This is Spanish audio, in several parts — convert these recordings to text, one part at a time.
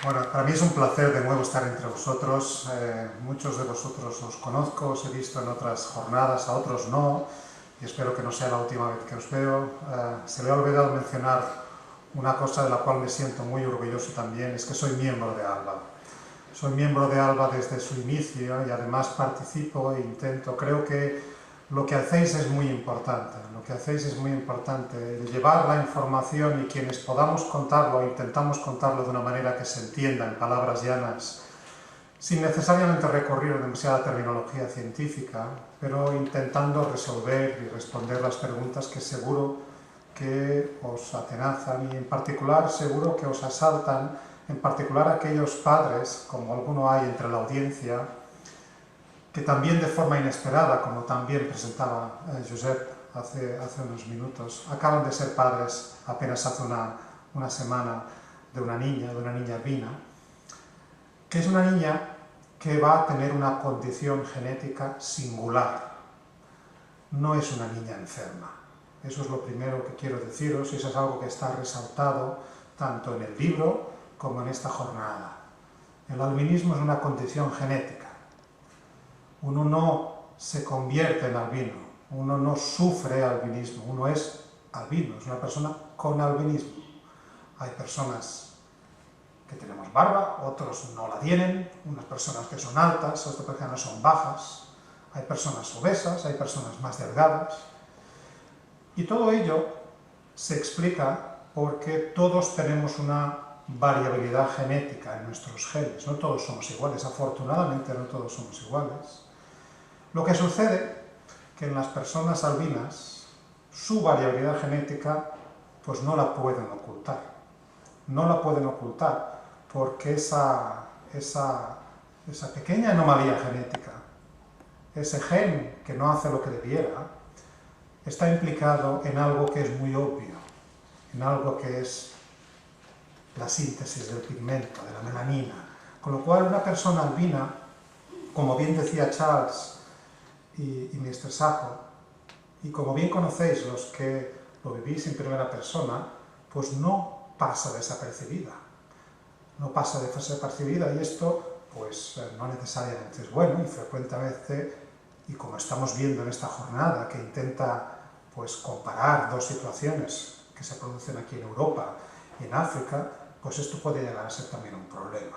Bueno, para mí es un placer de nuevo estar entre vosotros. Muchos de vosotros os conozco, os he visto en otras jornadas, a otros no, y espero que no sea la última vez que os veo. Se le ha olvidado mencionar una cosa de la cual me siento muy orgulloso también, es que soy miembro de ALBA. Soy miembro de ALBA desde su inicio y además participo e intento, creo que lo que hacéis es muy importante, el llevar la información y quienes podamos contarlo, intentamos contarlo de una manera que se entienda en palabras llanas, sin necesariamente recurrir a demasiada terminología científica, pero intentando resolver y responder las preguntas que seguro que os atenazan y en particular seguro que os asaltan, en particular aquellos padres, como alguno hay entre la audiencia, que también de forma inesperada, como también presentaba Josep hace unos minutos, acaban de ser padres apenas hace una semana de una niña Vina, que es una niña que va a tener una condición genética singular. No es una niña enferma. Eso es lo primero que quiero deciros y eso es algo que está resaltado tanto en el libro como en esta jornada. El albinismo es una condición genética. Uno no se convierte en albino, uno no sufre albinismo, uno es albino, es una persona con albinismo. Hay personas que tenemos barba, otros no la tienen, unas personas que son altas, otras personas son bajas, hay personas obesas, hay personas más delgadas. Y todo ello se explica porque todos tenemos una variabilidad genética en nuestros genes, no todos somos iguales, afortunadamente no todos somos iguales. Lo que sucede que en las personas albinas su variabilidad genética pues no la pueden ocultar. No la pueden ocultar porque esa pequeña anomalía genética, ese gen que no hace lo que debiera, está implicado en algo que es muy obvio, en algo que es la síntesis del pigmento, de la melanina. Con lo cual una persona albina, como bien decía Charles y Mr. Sajo, y como bien conocéis los que lo vivís en primera persona, pues no pasa desapercibida. No pasa desapercibida y esto pues no necesariamente es bueno y frecuentemente, y como estamos viendo en esta jornada que intenta pues comparar dos situaciones que se producen aquí en Europa y en África, pues esto puede llegar a ser también un problema.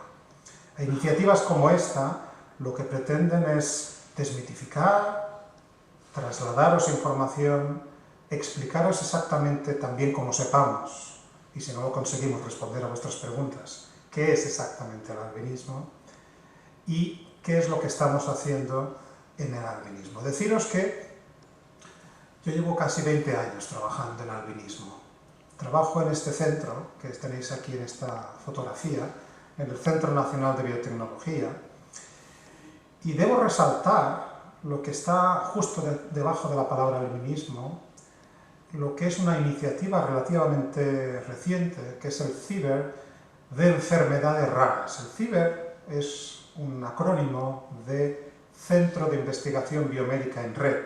E iniciativas como esta lo que pretenden es desmitificar, trasladaros información, explicaros exactamente también como sepamos, y si no lo conseguimos responder a vuestras preguntas, qué es exactamente el albinismo y qué es lo que estamos haciendo en el albinismo. Deciros que yo llevo casi 20 años trabajando en albinismo. Trabajo en este centro, que tenéis aquí en esta fotografía, en el Centro Nacional de Biotecnología, y debo resaltar lo que está justo debajo de la palabra albinismo, lo que es una iniciativa relativamente reciente, que es el CIBER de enfermedades raras. El CIBER es un acrónimo de Centro de Investigación Biomédica en Red,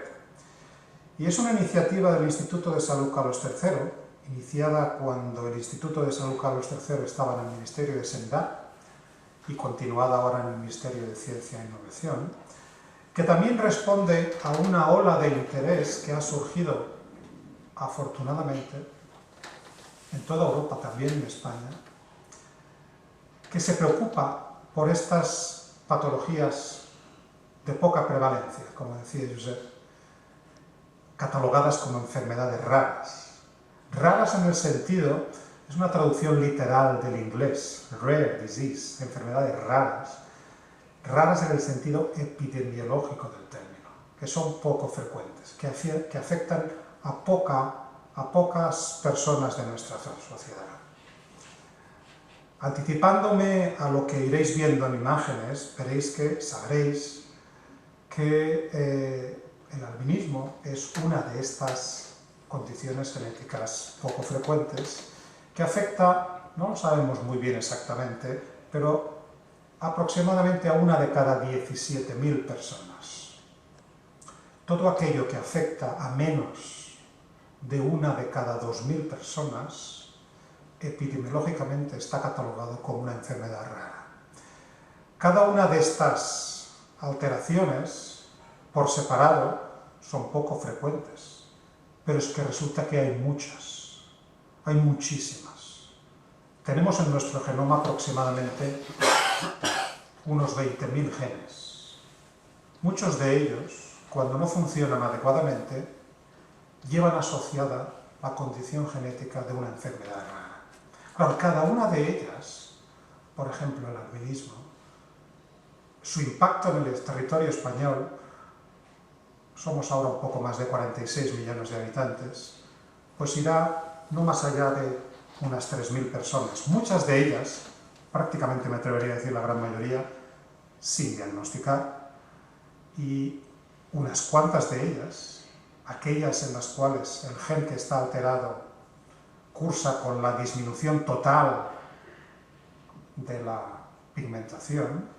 y es una iniciativa del Instituto de Salud Carlos III, iniciada cuando el Instituto de Salud Carlos III estaba en el Ministerio de Sanidad y continuada ahora en el Ministerio de Ciencia e Innovación, que también responde a una ola de interés que ha surgido, afortunadamente, en toda Europa, también en España, que se preocupa por estas patologías de poca prevalencia, como decía Josep, catalogadas como enfermedades raras. Raras en el sentido, es una traducción literal del inglés, rare disease, enfermedades raras, raras en el sentido epidemiológico del término, que son poco frecuentes, que afectan a pocas personas de nuestra sociedad. Anticipándome a lo que iréis viendo en imágenes, sabréis que el albinismo es una de estas condiciones genéticas poco frecuentes que afecta, no lo sabemos muy bien exactamente, pero aproximadamente a una de cada 17.000 personas. Todo aquello que afecta a menos de una de cada 2.000 personas epidemiológicamente está catalogado como una enfermedad rara. Cada una de estas alteraciones, por separado, son poco frecuentes, pero es que resulta que hay muchas, hay muchísimas. Tenemos en nuestro genoma aproximadamente unos 20.000 genes. Muchos de ellos, cuando no funcionan adecuadamente, llevan asociada la condición genética de una enfermedad rara. Claro, cada una de ellas, por ejemplo el albinismo, su impacto en el territorio español, somos ahora un poco más de 46 millones de habitantes, pues irá no más allá de unas 3.000 personas. Muchas de ellas, prácticamente me atrevería a decir la gran mayoría, sin diagnosticar, y unas cuantas de ellas, aquellas en las cuales el gen que está alterado cursa con la disminución total de la pigmentación,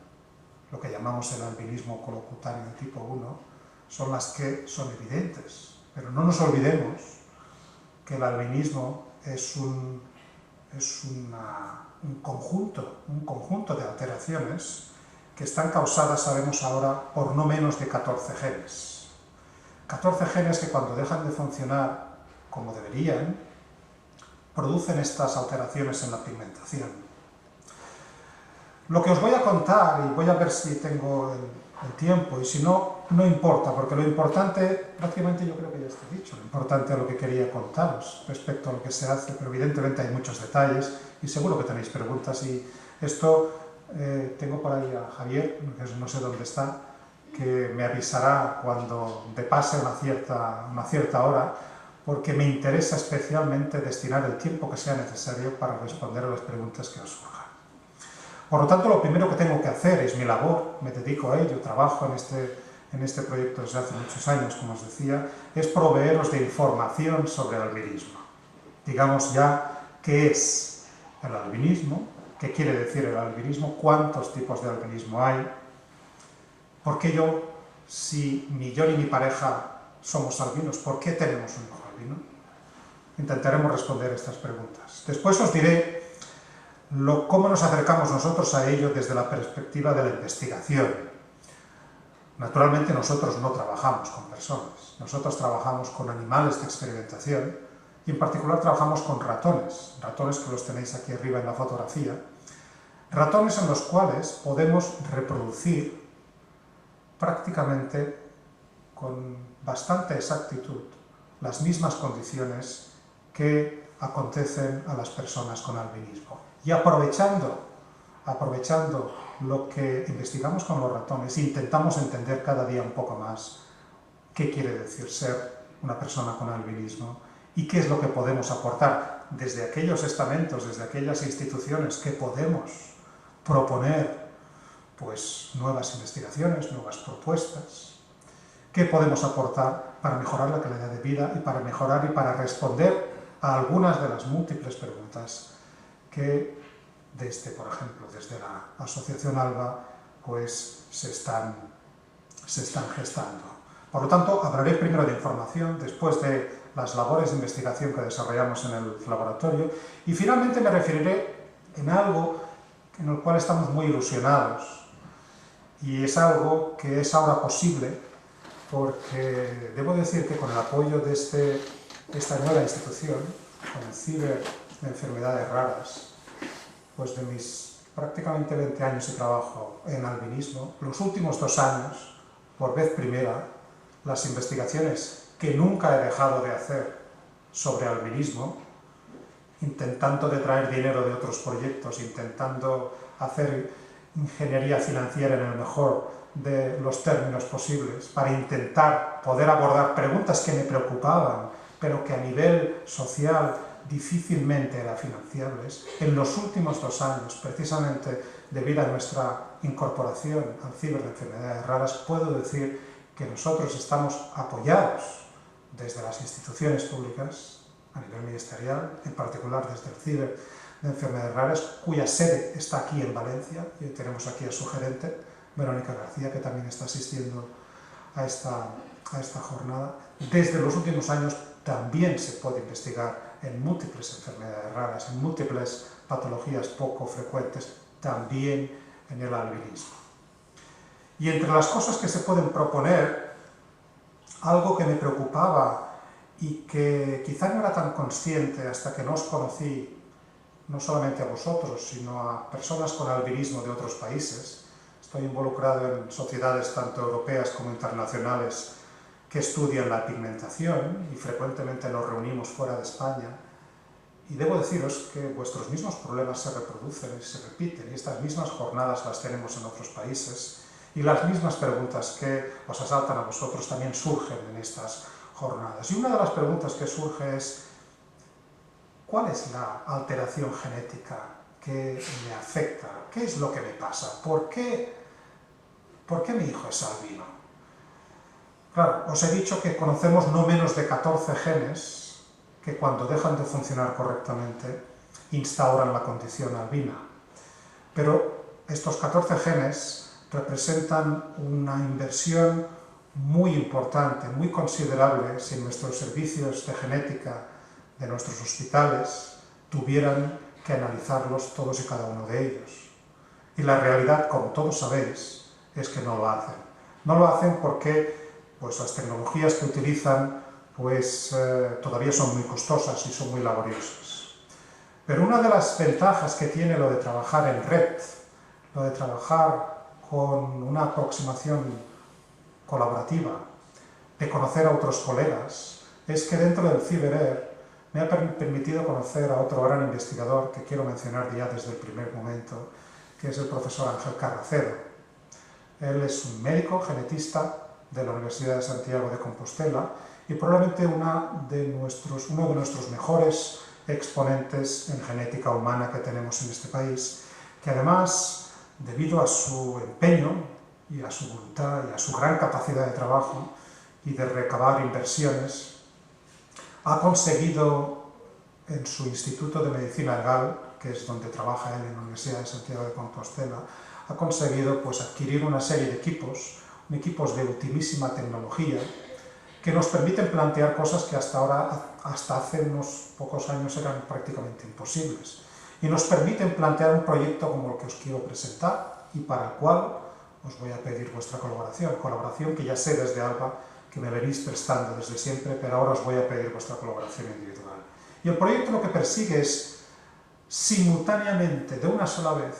lo que llamamos el albinismo colocutáneo tipo 1, son las que son evidentes. Pero no nos olvidemos que el albinismo es un conjunto de alteraciones que están causadas, sabemos ahora, por no menos de 14 genes. 14 genes que cuando dejan de funcionar como deberían, producen estas alteraciones en la pigmentación. Lo que os voy a contar, y voy a ver si tengo el tiempo, y si no, no importa, porque lo importante, prácticamente yo creo que ya está dicho, lo importante es lo que quería contaros respecto a lo que se hace, pero evidentemente hay muchos detalles, y seguro que tenéis preguntas, y esto tengo por ahí a Javier, que no sé dónde está, que me avisará cuando pase una cierta hora, porque me interesa especialmente destinar el tiempo que sea necesario para responder a las preguntas que os surjan. Por lo tanto, lo primero que tengo que hacer es mi labor, me dedico a ello, trabajo en este proyecto desde hace muchos años, como os decía, es proveeros de información sobre el albinismo. Digamos ya qué es el albinismo, qué quiere decir el albinismo, cuántos tipos de albinismo hay, por qué si ni yo ni mi pareja somos albinos, ¿por qué tenemos un hijo albino? Intentaremos responder estas preguntas. Después os diré cómo nos acercamos nosotros a ello desde la perspectiva de la investigación. Naturalmente nosotros no trabajamos con personas, nosotros trabajamos con animales de experimentación y en particular trabajamos con ratones que los tenéis aquí arriba en la fotografía, ratones en los cuales podemos reproducir prácticamente con bastante exactitud las mismas condiciones que acontecen a las personas con albinismo. Y aprovechando lo que investigamos con los ratones, intentamos entender cada día un poco más qué quiere decir ser una persona con albinismo y qué es lo que podemos aportar desde aquellos estamentos, desde aquellas instituciones que podemos proponer pues, nuevas investigaciones, nuevas propuestas, qué podemos aportar para mejorar la calidad de vida y para mejorar y para responder a algunas de las múltiples preguntas que por ejemplo, desde la Asociación ALBA, pues se están gestando. Por lo tanto, hablaré primero de información, después de las labores de investigación que desarrollamos en el laboratorio, y finalmente me referiré en algo en el cual estamos muy ilusionados, y es algo que es ahora posible, porque debo decir que con el apoyo de esta nueva institución, con el CIBER de enfermedades raras, pues de mis prácticamente 20 años de trabajo en albinismo, los últimos 2 años, por vez primera, las investigaciones que nunca he dejado de hacer sobre albinismo, intentando de traer dinero de otros proyectos, intentando hacer ingeniería financiera en el mejor de los términos posibles, para intentar poder abordar preguntas que me preocupaban, pero que a nivel social difícilmente eran financiables. En los últimos 2 años, precisamente debido a nuestra incorporación al CIBER de enfermedades raras, puedo decir que nosotros estamos apoyados desde las instituciones públicas, a nivel ministerial, en particular desde el CIBER de enfermedades raras, cuya sede está aquí en Valencia, y tenemos aquí a su gerente, Verónica García, que también está asistiendo a esta jornada. Desde los últimos años también se puede investigar en múltiples enfermedades raras, en múltiples patologías poco frecuentes, también en el albinismo. Y entre las cosas que se pueden proponer, algo que me preocupaba y que quizá no era tan consciente hasta que no os conocí, no solamente a vosotros, sino a personas con albinismo de otros países. Estoy involucrado en sociedades tanto europeas como internacionales que estudian la pigmentación y frecuentemente nos reunimos fuera de España. Y debo deciros que vuestros mismos problemas se reproducen y se repiten, y estas mismas jornadas las tenemos en otros países, y las mismas preguntas que os asaltan a vosotros también surgen en estas jornadas. Y una de las preguntas que surge es: ¿cuál es la alteración genética que me afecta? ¿Qué es lo que me pasa? ¿Por qué mi hijo es albino? Claro, os he dicho que conocemos no menos de 14 genes que cuando dejan de funcionar correctamente instauran la condición albina. Pero estos 14 genes representan una inversión muy importante, muy considerable si nuestros servicios de genética de nuestros hospitales tuvieran que analizarlos todos y cada uno de ellos. Y la realidad, como todos sabéis, es que no lo hacen. No lo hacen porque las tecnologías que utilizan todavía son muy costosas y son muy laboriosas. Pero una de las ventajas que tiene lo de trabajar en red, lo de trabajar con una aproximación colaborativa, de conocer a otros colegas, es que dentro del CiberAir me ha permitido conocer a otro gran investigador que quiero mencionar ya desde el primer momento, que es el profesor Ángel Carracedo. Él es un médico genetista de la Universidad de Santiago de Compostela y probablemente uno de nuestros mejores exponentes en genética humana que tenemos en este país, que además, debido a su empeño y a su voluntad y a su gran capacidad de trabajo y de recabar inversiones, ha conseguido en su Instituto de Medicina Legal, que es donde trabaja él en la Universidad de Santiago de Compostela, ha conseguido adquirir una serie de equipos de ultimísima tecnología, que nos permiten plantear cosas que hasta hace unos pocos años eran prácticamente imposibles. Y nos permiten plantear un proyecto como el que os quiero presentar y para el cual os voy a pedir vuestra colaboración que ya sé desde Alba que me venís prestando desde siempre, pero ahora os voy a pedir vuestra colaboración individual. Y el proyecto lo que persigue es, simultáneamente, de una sola vez,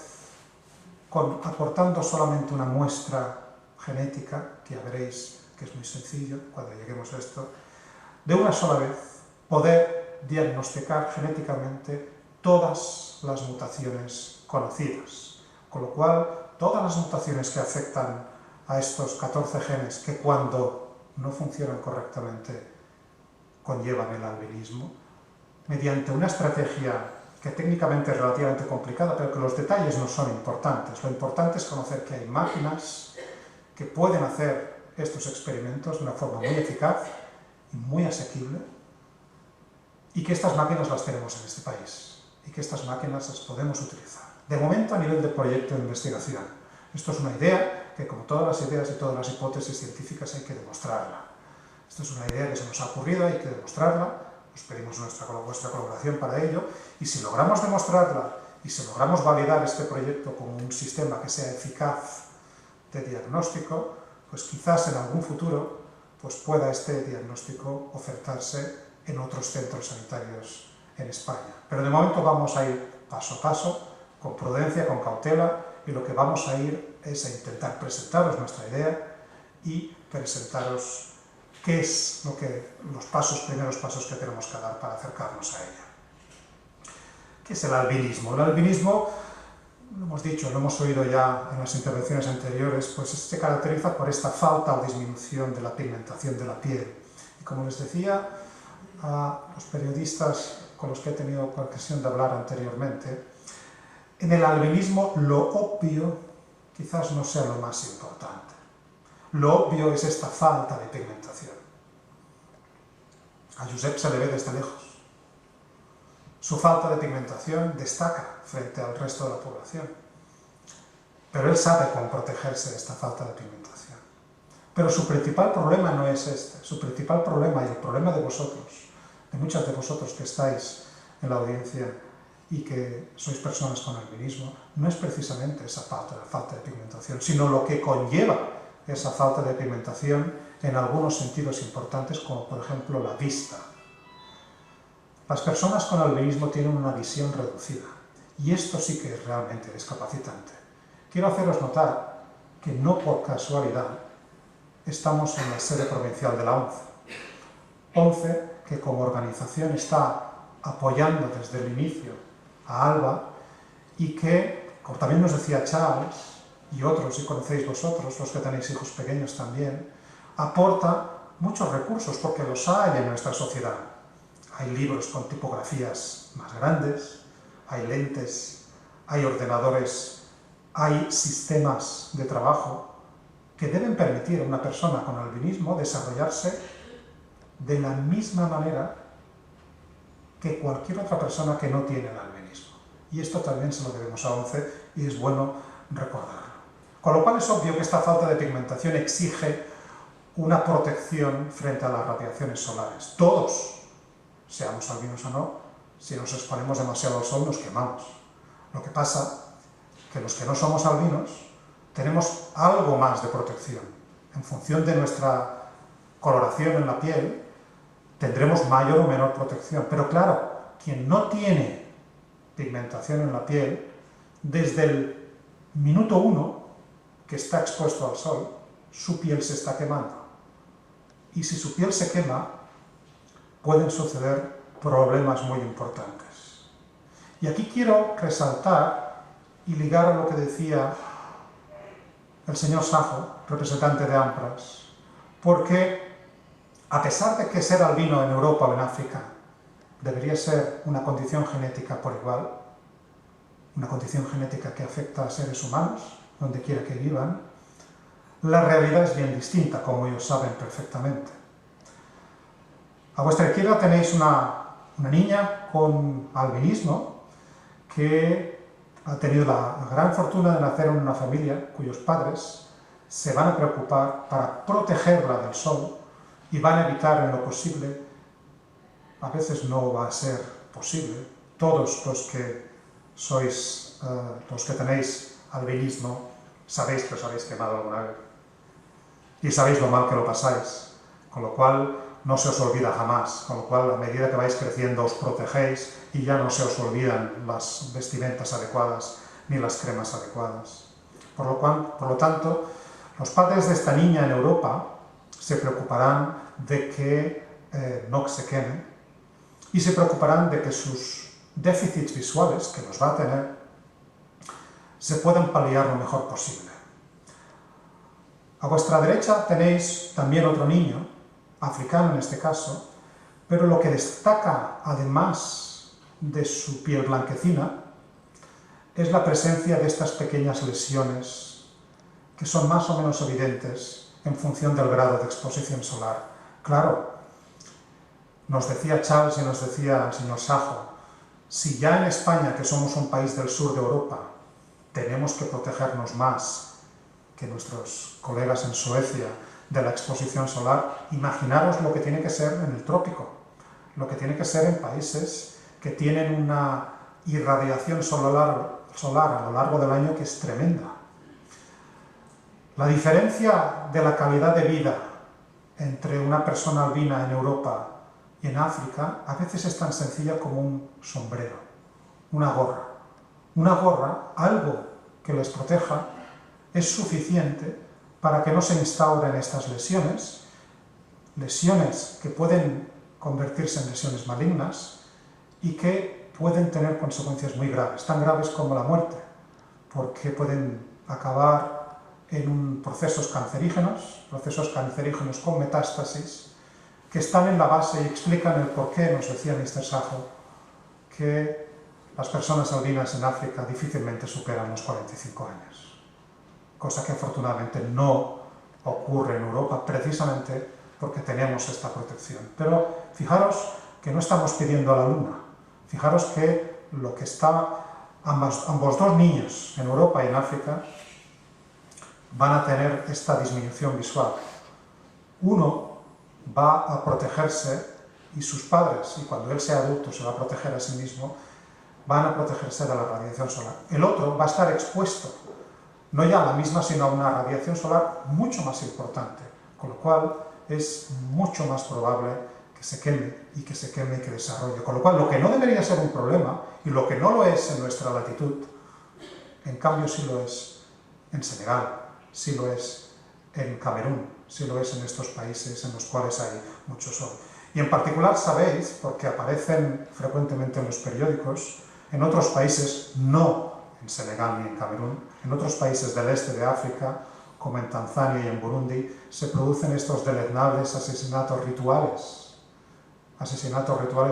aportando solamente una muestra genética, que ya veréis que es muy sencillo cuando lleguemos a esto, de una sola vez poder diagnosticar genéticamente todas las mutaciones conocidas. Con lo cual, todas las mutaciones que afectan a estos 14 genes, que cuando no funcionan correctamente conllevan el albinismo, mediante una estrategia que técnicamente es relativamente complicada, pero que los detalles no son importantes. Lo importante es conocer que hay máquinas que pueden hacer estos experimentos de una forma muy eficaz y muy asequible, y que estas máquinas las tenemos en este país, y que estas máquinas las podemos utilizar. De momento, a nivel de proyecto de investigación. Esto es una idea que, como todas las ideas y todas las hipótesis científicas, hay que demostrarla. Esto es una idea que se nos ha ocurrido, hay que demostrarla. Os pedimos vuestra colaboración para ello, y si logramos demostrarla y si logramos validar este proyecto como un sistema que sea eficaz de diagnóstico, pues quizás en algún futuro pueda este diagnóstico ofertarse en otros centros sanitarios en España. Pero de momento vamos a ir paso a paso, con prudencia, con cautela, y lo que vamos a ir es a intentar presentaros nuestra idea y presentaros qué es los primeros pasos que tenemos que dar para acercarnos a ella. ¿Qué es el albinismo? El albinismo, lo hemos dicho, lo hemos oído ya en las intervenciones anteriores, se caracteriza por esta falta o disminución de la pigmentación de la piel. Y como les decía a los periodistas con los que he tenido ocasión de hablar anteriormente, en el albinismo lo obvio quizás no sea lo más importante. Lo obvio es esta falta de pigmentación. A Josep se le ve desde lejos. Su falta de pigmentación destaca frente al resto de la población. Pero él sabe cómo protegerse de esta falta de pigmentación. Pero su principal problema no es este. Su principal problema, y el problema de vosotros, de muchas de vosotros que estáis en la audiencia y que sois personas con albinismo, no es precisamente esa falta de pigmentación, sino lo que conlleva esa falta de pigmentación en algunos sentidos importantes, como por ejemplo la vista. Las personas con albinismo tienen una visión reducida, y esto sí que es realmente discapacitante. Quiero haceros notar que no por casualidad estamos en la sede provincial de la ONCE. ONCE, que como organización está apoyando desde el inicio a ALBA y que, como también nos decía Charles y otros, si conocéis vosotros, los que tenéis hijos pequeños también, aporta muchos recursos porque los hay en nuestra sociedad. Hay libros con tipografías más grandes, hay lentes, hay ordenadores, hay sistemas de trabajo que deben permitir a una persona con albinismo desarrollarse de la misma manera que cualquier otra persona que no tiene el albinismo. Y esto también se lo debemos a ONCE y es bueno recordarlo. Con lo cual es obvio que esta falta de pigmentación exige una protección frente a las radiaciones solares. Todos, seamos albinos o no, si nos exponemos demasiado al sol nos quemamos. Lo que pasa es que los que no somos albinos tenemos algo más de protección. En función de nuestra coloración en la piel, tendremos mayor o menor protección. Pero claro, quien no tiene pigmentación en la piel, desde el minuto 1 que está expuesto al sol, su piel se está quemando. Y si su piel se quema, pueden suceder problemas muy importantes. Y aquí quiero resaltar y ligar a lo que decía el señor Sajo, representante de AMPRAS, porque a pesar de que ser albino en Europa o en África debería ser una condición genética por igual, una condición genética que afecta a seres humanos, donde quiera que vivan, la realidad es bien distinta, como ellos saben perfectamente. A vuestra izquierda tenéis una niña con albinismo que ha tenido la gran fortuna de nacer en una familia cuyos padres se van a preocupar para protegerla del sol y van a evitar en lo posible, a veces no va a ser posible, todos los que sois, los que tenéis albinismo, sabéis que os habéis quemado alguna vez y sabéis lo mal que lo pasáis, con lo cual no se os olvida jamás, con lo cual a medida que vais creciendo os protegéis y ya no se os olvidan las vestimentas adecuadas ni las cremas adecuadas. Por lo tanto, los padres de esta niña en Europa se preocuparán de que no se queme y se preocuparán de que sus déficits visuales, que los va a tener, se puedan paliar lo mejor posible. A vuestra derecha tenéis también otro niño, africano en este caso, pero lo que destaca, además de su piel blanquecina, es la presencia de estas pequeñas lesiones que son más o menos evidentes en función del grado de exposición solar. Claro, nos decía Charles y nos decía el señor Sajo, si ya en España, que somos un país del sur de Europa, tenemos que protegernos más que nuestros colegas en Suecia de la exposición solar, imaginaros lo que tiene que ser en el trópico, lo que tiene que ser en países que tienen una irradiación solar a lo largo del año que es tremenda. La diferencia de la calidad de vida entre una persona albina en Europa y en África a veces es tan sencilla como un sombrero, una gorra. Una gorra, algo que les proteja, es suficiente para que no se instauren estas lesiones que pueden convertirse en lesiones malignas y que pueden tener consecuencias muy graves, tan graves como la muerte, porque pueden acabar en procesos cancerígenos con metástasis, que están en la base y explican el por qué, nos decía Mr. Sajo, que las personas albinas en África difícilmente superan los 45 años, cosa que afortunadamente no ocurre en Europa, precisamente porque tenemos esta protección. Pero fijaros que no estamos pidiendo a la luna, fijaros que lo que está, ambos dos niños en Europa y en África van a tener esta disminución visual. Uno va a protegerse y sus padres, y cuando él sea adulto se va a proteger a sí mismo, van a protegerse de la radiación solar. El otro va a estar expuesto, no ya a la misma, sino a una radiación solar mucho más importante, con lo cual es mucho más probable que se queme y que desarrolle. Con lo cual, lo que no debería ser un problema, y lo que no lo es en nuestra latitud, en cambio sí lo es en Senegal, sí lo es en Camerún, sí lo es en estos países en los cuales hay mucho sol. Y en particular sabéis, porque aparecen frecuentemente en los periódicos, en otros países, no en Senegal ni en Camerún, en otros países del este de África, como en Tanzania y en Burundi, se producen estos deleznables asesinatos rituales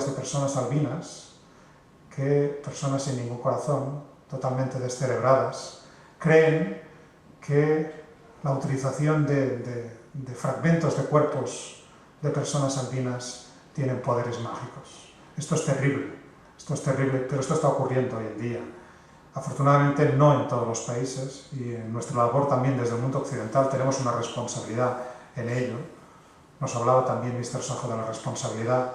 de personas albinas, que personas sin ningún corazón, totalmente descerebradas, creen que la utilización de fragmentos de cuerpos de personas albinas tienen poderes mágicos. Esto es terrible, pero esto está ocurriendo hoy en día. Afortunadamente no en todos los países, y en nuestra labor también desde el mundo occidental tenemos una responsabilidad en ello. Nos hablaba también Mr. Sajo de la responsabilidad,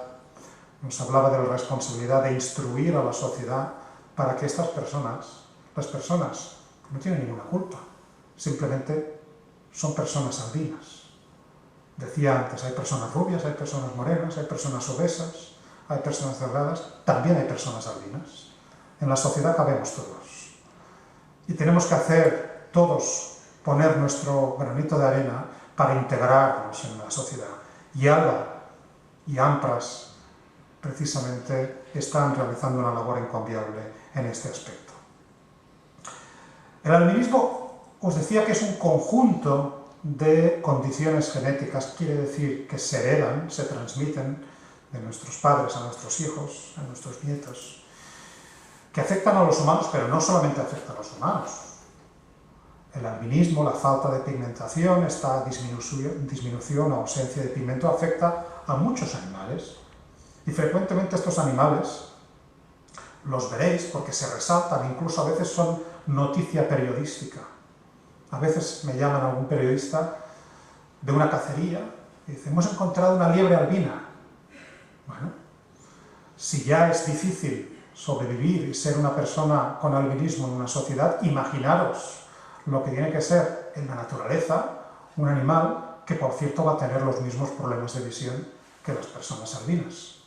nos hablaba de la responsabilidad de instruir a la sociedad para que estas personas, las personas no tienen ninguna culpa, simplemente son personas albinas. Decía antes, hay personas rubias, hay personas morenas, hay personas obesas, hay personas delgadas, también hay personas albinas. En la sociedad cabemos todos. Y tenemos que hacer todos, poner nuestro granito de arena para integrarnos en la sociedad. Y ALBA y AMPRAS precisamente están realizando una labor encomiable en este aspecto. El albinismo, os decía que es un conjunto de condiciones genéticas, quiere decir que se heredan, se transmiten de nuestros padres a nuestros hijos, a nuestros nietos, que afectan a los humanos, pero no solamente afectan a los humanos. El albinismo, la falta de pigmentación, esta disminución o ausencia de pigmento afecta a muchos animales. Y frecuentemente estos animales los veréis porque se resaltan, incluso a veces son noticia periodística. A veces me llaman algún periodista de una cacería y dice, hemos encontrado una liebre albina. Bueno, si ya es difícil sobrevivir y ser una persona con albinismo en una sociedad, imaginaros lo que tiene que ser en la naturaleza un animal que, por cierto, va a tener los mismos problemas de visión que las personas albinas.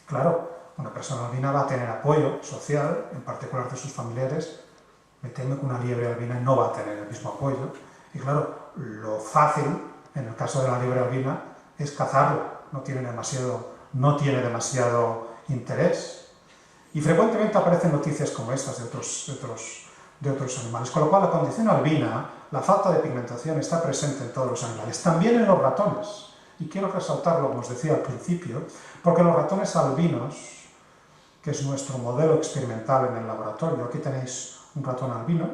Claro, una persona albina va a tener apoyo social, en particular de sus familiares. Me temo que una liebre albina no va a tener el mismo apoyo. Y claro, lo fácil, en el caso de la liebre albina, es cazarlo. No tiene demasiado interés. Y frecuentemente aparecen noticias como estas de otros animales. Con lo cual, la condición albina, la falta de pigmentación, está presente en todos los animales. También en los ratones. Y quiero resaltarlo, como os decía al principio, porque los ratones albinos, que es nuestro modelo experimental en el laboratorio, aquí tenéis un ratón albino,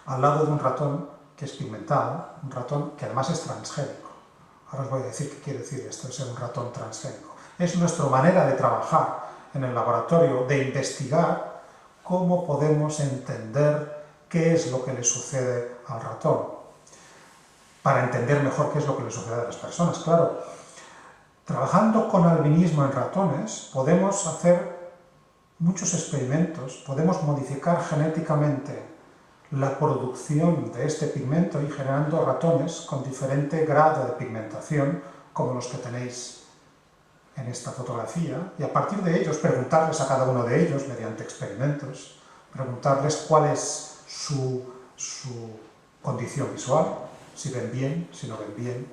al lado de un ratón que es pigmentado, un ratón que además es transgénico. Ahora os voy a decir qué quiere decir esto de ser un ratón transgénico. Es nuestra manera de trabajar en el laboratorio, de investigar cómo podemos entender qué es lo que le sucede al ratón, para entender mejor qué es lo que le sucede a las personas. Claro, trabajando con albinismo en ratones podemos hacer muchos experimentos, podemos modificar genéticamente la producción de este pigmento y generando ratones con diferente grado de pigmentación, como los que tenéis en esta fotografía, y a partir de ellos preguntarles a cada uno de ellos, mediante experimentos, preguntarles cuál es su condición visual, si ven bien, si no ven bien,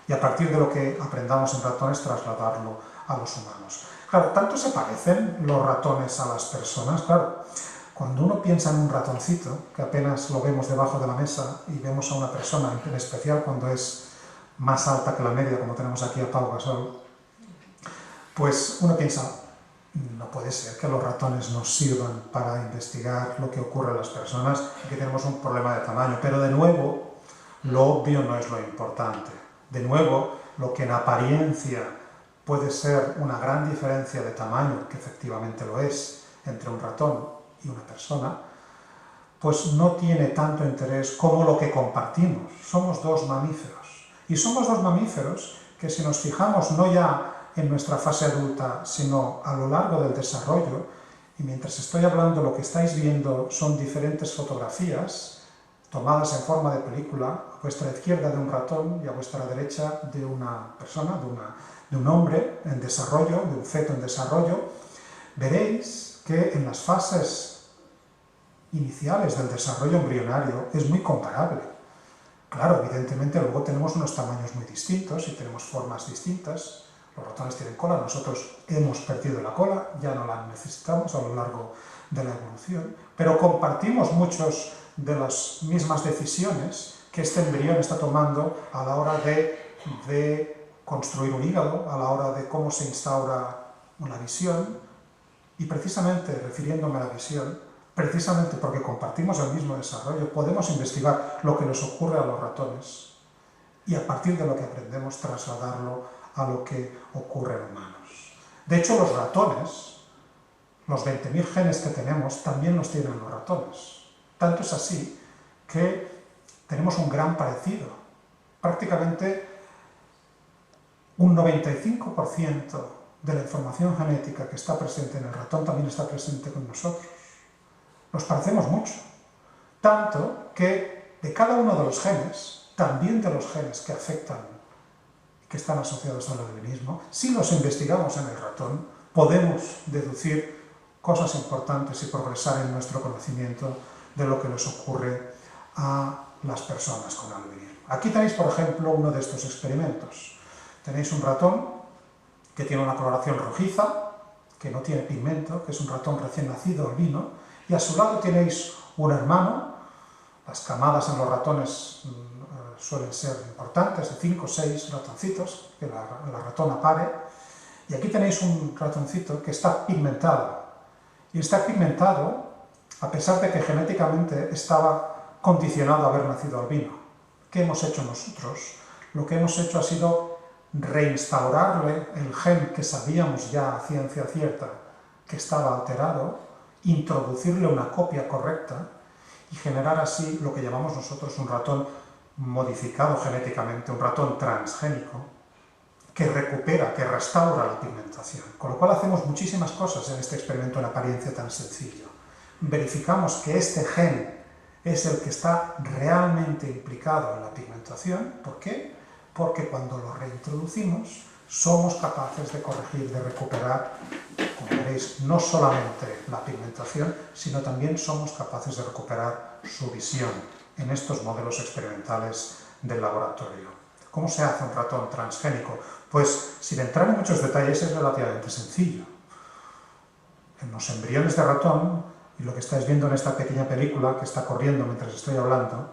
y a partir de lo que aprendamos en ratones trasladarlo a los humanos. Claro, tanto se parecen los ratones a las personas, claro, cuando uno piensa en un ratoncito, que apenas lo vemos debajo de la mesa, y vemos a una persona, en especial cuando es más alta que la media, como tenemos aquí a Pau Gasol, pues uno piensa, no puede ser que los ratones nos sirvan para investigar lo que ocurre a las personas y que tenemos un problema de tamaño. Pero de nuevo, lo obvio no es lo importante. De nuevo, lo que en apariencia puede ser una gran diferencia de tamaño, que efectivamente lo es, entre un ratón y una persona, pues no tiene tanto interés como lo que compartimos. Somos dos mamíferos. Y somos dos mamíferos que, si nos fijamos no ya en nuestra fase adulta, sino a lo largo del desarrollo. Y mientras estoy hablando, lo que estáis viendo son diferentes fotografías tomadas en forma de película, a vuestra izquierda de un ratón y a vuestra derecha de una persona, de un hombre en desarrollo, de un feto en desarrollo. Veréis que en las fases iniciales del desarrollo embrionario es muy comparable. Claro, evidentemente luego tenemos unos tamaños muy distintos y tenemos formas distintas. Los ratones tienen cola, nosotros hemos perdido la cola, ya no la necesitamos a lo largo de la evolución, pero compartimos muchas de las mismas decisiones que este embrión está tomando a la hora de construir un hígado, a la hora de cómo se instaura una visión. Y precisamente, refiriéndome a la visión, precisamente porque compartimos el mismo desarrollo, podemos investigar lo que les ocurre a los ratones y a partir de lo que aprendemos trasladarlo a lo que ocurre en humanos. De hecho, los ratones, los 20.000 genes que tenemos, también los tienen los ratones. Tanto es así que tenemos un gran parecido. Prácticamente un 95% de la información genética que está presente en el ratón también está presente con nosotros. Nos parecemos mucho. Tanto que de cada uno de los genes, también de los genes que afectan, que están asociados al albinismo, si los investigamos en el ratón, podemos deducir cosas importantes y progresar en nuestro conocimiento de lo que les ocurre a las personas con albinismo. Aquí tenéis, por ejemplo, uno de estos experimentos. Tenéis un ratón que tiene una coloración rojiza, que no tiene pigmento, que es un ratón recién nacido, albino, y a su lado tenéis un hermano. Las camadas en los ratones suelen ser importantes, de 5 o 6 ratoncitos, que la ratona pare, y aquí tenéis un ratoncito que está pigmentado, y está pigmentado a pesar de que genéticamente estaba condicionado a haber nacido albino. ¿Qué hemos hecho nosotros? Lo que hemos hecho ha sido reinstaurarle el gen que sabíamos ya a ciencia cierta que estaba alterado, introducirle una copia correcta y generar así lo que llamamos nosotros un ratón modificado genéticamente, un ratón transgénico, que recupera, que restaura la pigmentación. Con lo cual hacemos muchísimas cosas en este experimento en apariencia tan sencillo. Verificamos que este gen es el que está realmente implicado en la pigmentación. ¿Por qué? Porque cuando lo reintroducimos somos capaces de corregir, de recuperar, como veréis, no solamente la pigmentación, sino también somos capaces de recuperar su visión en estos modelos experimentales del laboratorio. ¿Cómo se hace un ratón transgénico? Pues, sin entrar en muchos detalles, es relativamente sencillo. En los embriones de ratón, y lo que estáis viendo en esta pequeña película que está corriendo mientras estoy hablando,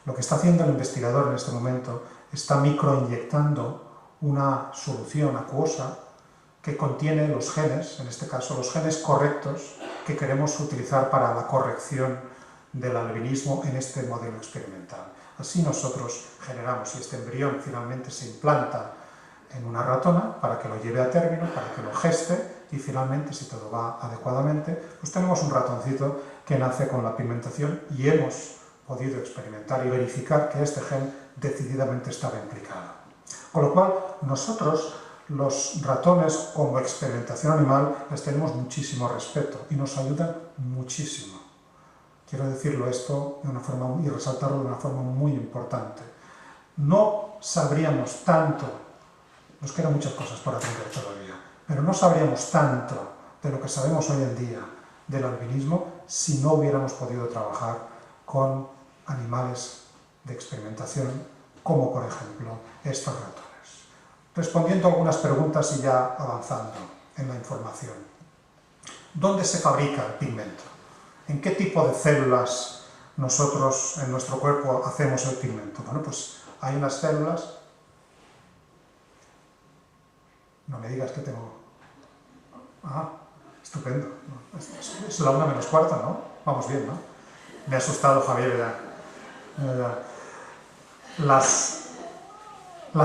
lo que está haciendo el investigador en este momento está microinyectando una solución acuosa que contiene los genes, en este caso los genes correctos que queremos utilizar para la corrección del albinismo en este modelo experimental. Así nosotros generamos, si este embrión finalmente se implanta en una ratona, para que lo lleve a término, para que lo geste, y finalmente, si todo va adecuadamente, pues tenemos un ratoncito que nace con la pigmentación y hemos podido experimentar y verificar que este gen decididamente estaba implicado. Con lo cual, nosotros, los ratones, como experimentación animal, les tenemos muchísimo respeto y nos ayudan muchísimo. Quiero decirlo esto de una forma y resaltarlo de una forma muy importante. No sabríamos tanto, nos quedan muchas cosas por aprender todavía, pero no sabríamos tanto de lo que sabemos hoy en día del albinismo si no hubiéramos podido trabajar con animales de experimentación, como por ejemplo estos ratones. Respondiendo a algunas preguntas y ya avanzando en la información. ¿Dónde se fabrica el pigmento? ¿En qué tipo de células nosotros en nuestro cuerpo hacemos el pigmento? Bueno, pues hay unas células... No me digas que tengo... Ah, estupendo. Es la 1 menos cuarto, ¿no? Vamos bien, ¿no? Me ha asustado Javier ya. Las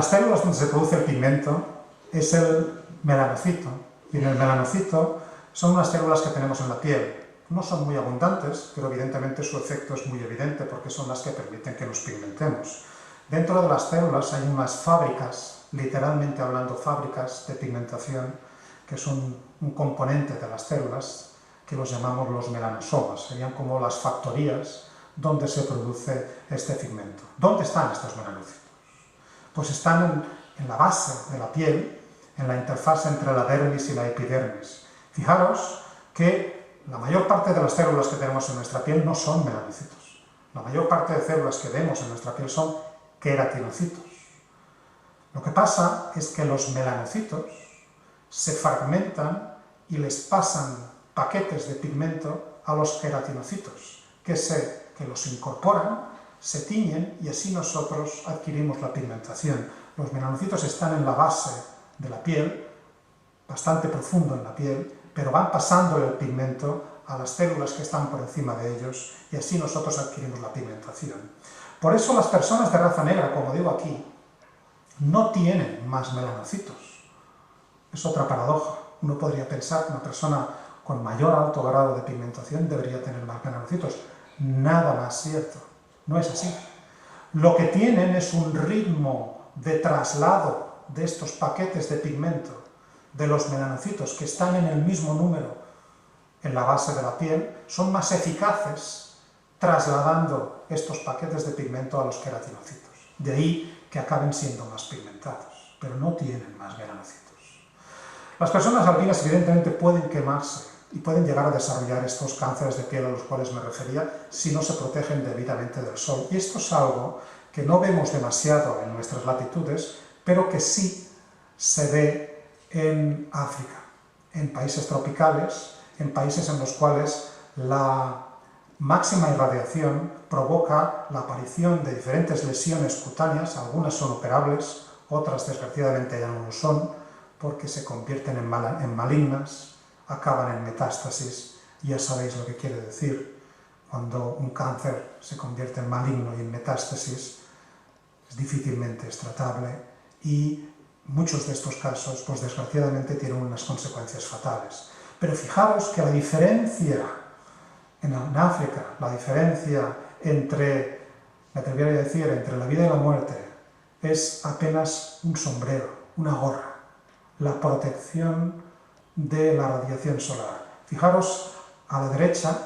células donde se produce el pigmento es el melanocito. Y en el melanocito son unas células que tenemos en la piel. No son muy abundantes, pero evidentemente su efecto es muy evidente porque son las que permiten que nos pigmentemos. Dentro de las células hay unas fábricas literalmente hablando, fábricas de pigmentación, que son un componente de las células, que los llamamos los melanosomas. Serían como las factorías donde se produce este pigmento. ¿Dónde están estos melanocitos? Pues están en la base de la piel, en la interfaz entre la dermis y la epidermis. Fijaros que la mayor parte de las células que tenemos en nuestra piel no son melanocitos. La mayor parte de células que vemos en nuestra piel son queratinocitos. Lo que pasa es que los melanocitos se fragmentan y les pasan paquetes de pigmento a los queratinocitos, que los incorporan, se tiñen y así nosotros adquirimos la pigmentación. Los melanocitos están en la base de la piel, bastante profundo en la piel, pero van pasándole el pigmento a las células que están por encima de ellos y así nosotros adquirimos la pigmentación. Por eso las personas de raza negra, como digo aquí, no tienen más melanocitos. Es otra paradoja. Uno podría pensar que una persona con mayor alto grado de pigmentación debería tener más melanocitos. Nada más cierto. No es así. Lo que tienen es un ritmo de traslado de estos paquetes de pigmento de los melanocitos que están en el mismo número en la base de la piel, son más eficaces trasladando estos paquetes de pigmento a los queratinocitos. De ahí que acaben siendo más pigmentados, pero no tienen más melanocitos. Las personas albinas evidentemente pueden quemarse y pueden llegar a desarrollar estos cánceres de piel a los cuales me refería si no se protegen debidamente del sol. Y esto es algo que no vemos demasiado en nuestras latitudes, pero que sí se ve en África, en países tropicales, en países en los cuales la máxima irradiación provoca la aparición de diferentes lesiones cutáneas. Algunas son operables, otras desgraciadamente ya no lo son, porque se convierten en malignas, acaban en metástasis. Ya sabéis lo que quiere decir. Cuando un cáncer se convierte en maligno y en metástasis, difícilmente es tratable y muchos de estos casos, pues desgraciadamente, tienen unas consecuencias fatales. Pero fijaros que la diferencia en África, la diferencia entre, me atrevería a decir, entre la vida y la muerte, es apenas un sombrero, una gorra, la protección de la radiación solar. Fijaros, a la derecha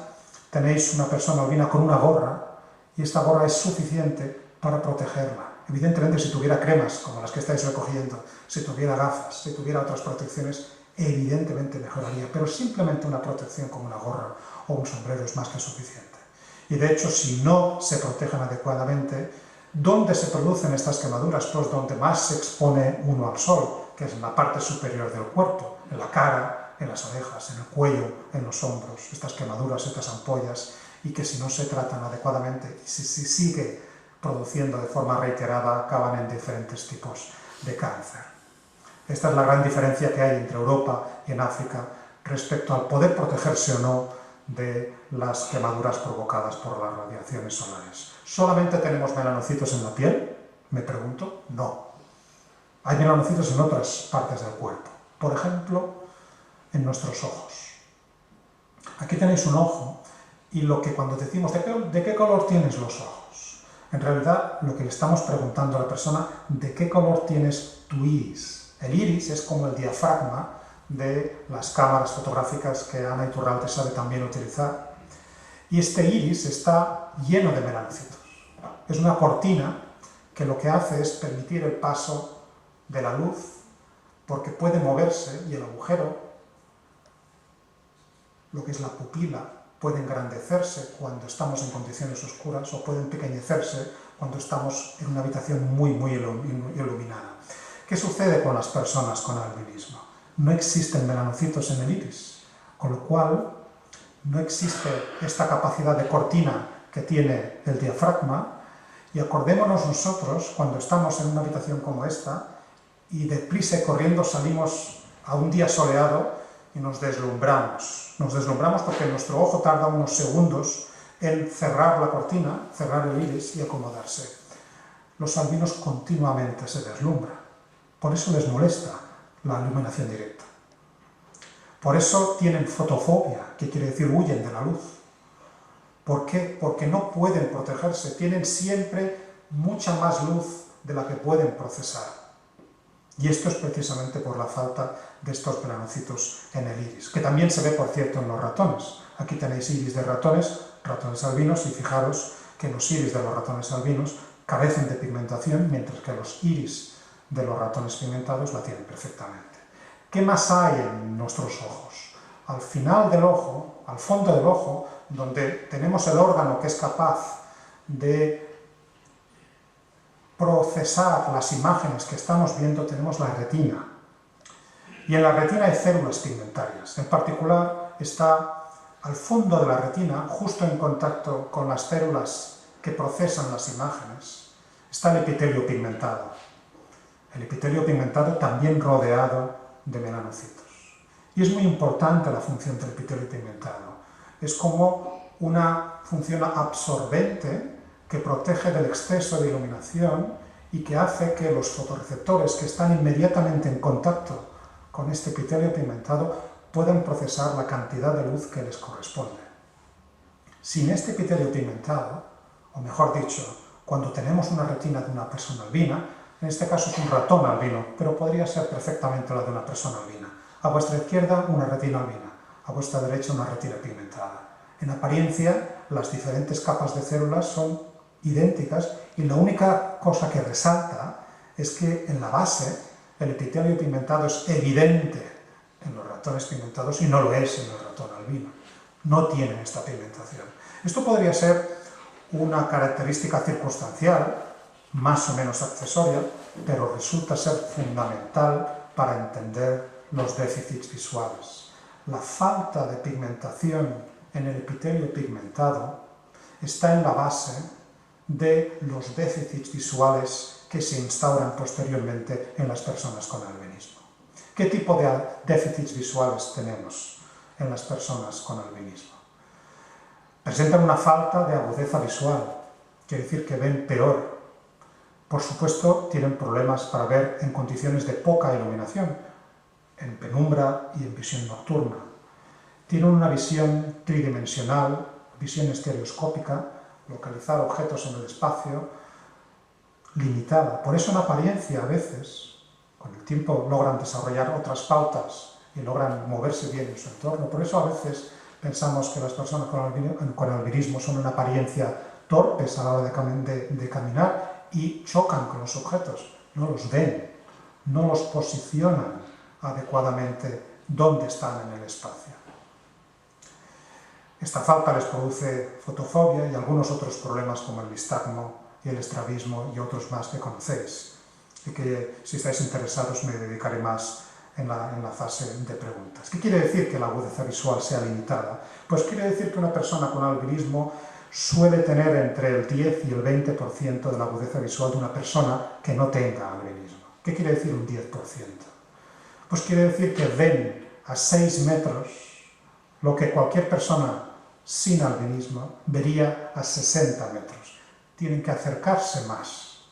tenéis una persona albina con una gorra y esta gorra es suficiente para protegerla. Evidentemente, si tuviera cremas, como las que estáis recogiendo, si tuviera gafas, si tuviera otras protecciones, evidentemente mejoraría, pero simplemente una protección como una gorra o un sombrero es más que suficiente. Y de hecho, si no se protegen adecuadamente, ¿dónde se producen estas quemaduras? Pues donde más se expone uno al sol, que es en la parte superior del cuerpo, en la cara, en las orejas, en el cuello, en los hombros, estas quemaduras, estas ampollas, y que si no se tratan adecuadamente y si sigue produciendo de forma reiterada, acaban en diferentes tipos de cáncer. Esta es la gran diferencia que hay entre Europa y en África respecto al poder protegerse o no de las quemaduras provocadas por las radiaciones solares. ¿Solamente tenemos melanocitos en la piel? Me pregunto, no. Hay melanocitos en otras partes del cuerpo. Por ejemplo, en nuestros ojos. Aquí tenéis un ojo y lo que cuando decimos ¿de qué color tienes los ojos? En realidad, lo que le estamos preguntando a la persona, ¿de qué color tienes tu iris? El iris es como el diafragma de las cámaras fotográficas que Ana Iturralde sabe también utilizar. Y este iris está lleno de melanocitos. Es una cortina que lo que hace es permitir el paso de la luz, porque puede moverse y el agujero, lo que es la pupila, puede engrandecerse cuando estamos en condiciones oscuras o puede empequeñecerse cuando estamos en una habitación muy iluminada. ¿Qué sucede con las personas con albinismo? No existen melanocitos en el iris, con lo cual no existe esta capacidad de cortina que tiene el diafragma, y acordémonos nosotros cuando estamos en una habitación como esta y deprisa y corriendo salimos a un día soleado y nos deslumbramos. Nos deslumbramos porque nuestro ojo tarda unos segundos en cerrar la cortina, cerrar el iris y acomodarse. Los albinos continuamente se deslumbran. Por eso les molesta la iluminación directa. Por eso tienen fotofobia, que quiere decir huyen de la luz. ¿Por qué? Porque no pueden protegerse, tienen siempre mucha más luz de la que pueden procesar. Y esto es precisamente por la falta de estos melanocitos en el iris, que también se ve, por cierto, en los ratones. Aquí tenéis iris de ratones albinos, y fijaros que los iris de los ratones albinos carecen de pigmentación, mientras que los iris de los ratones pigmentados la tienen perfectamente. ¿Qué más hay en nuestros ojos? Al final del ojo, al fondo del ojo, donde tenemos el órgano que es capaz de procesar las imágenes que estamos viendo, tenemos la retina. Y en la retina hay células pigmentarias. En particular, está al fondo de la retina, justo en contacto con las células que procesan las imágenes, está el epitelio pigmentado. El epitelio pigmentado también rodeado de melanocitos. Y es muy importante la función del epitelio pigmentado. Es como una función absorbente que protege del exceso de iluminación y que hace que los fotorreceptores que están inmediatamente en contacto con este epitelio pigmentado puedan procesar la cantidad de luz que les corresponde. Sin este epitelio pigmentado, o mejor dicho, cuando tenemos una retina de una persona albina, en este caso es un ratón albino, pero podría ser perfectamente la de una persona albina. A vuestra izquierda una retina albina, a vuestra derecha una retina pigmentada. En apariencia, las diferentes capas de células son idénticas y la única cosa que resalta es que en la base el epitelio pigmentado es evidente en los ratones pigmentados y no lo es en el ratón albino. No tienen esta pigmentación. Esto podría ser una característica circunstancial, más o menos accesoria, pero resulta ser fundamental para entender los déficits visuales. La falta de pigmentación en el epitelio pigmentado está en la base de los déficits visuales que se instauran posteriormente en las personas con albinismo. ¿Qué tipo de déficits visuales tenemos en las personas con albinismo? Presentan una falta de agudeza visual, quiere decir que ven peor. Por supuesto, tienen problemas para ver en condiciones de poca iluminación, en penumbra y en visión nocturna. Tienen una visión tridimensional, visión estereoscópica, localizar objetos en el espacio, limitada. Por eso en apariencia a veces, con el tiempo logran desarrollar otras pautas y logran moverse bien en su entorno. Por eso a veces pensamos que las personas con albinismo son en apariencia torpes a la hora de caminar y chocan con los objetos. No los ven, no los posicionan adecuadamente donde están en el espacio. Esta falta les produce fotofobia y algunos otros problemas como el nistagmo y el estrabismo y otros más que conocéis. Y que si estáis interesados me dedicaré más en la fase de preguntas. ¿Qué quiere decir que la agudeza visual sea limitada? Pues quiere decir que una persona con albinismo suele tener entre el 10 y el 20% de la agudeza visual de una persona que no tenga albinismo. ¿Qué quiere decir un 10%? Pues quiere decir que ven a 6 metros lo que cualquier persona sin albinismo vería a 60 metros. Tienen que acercarse más.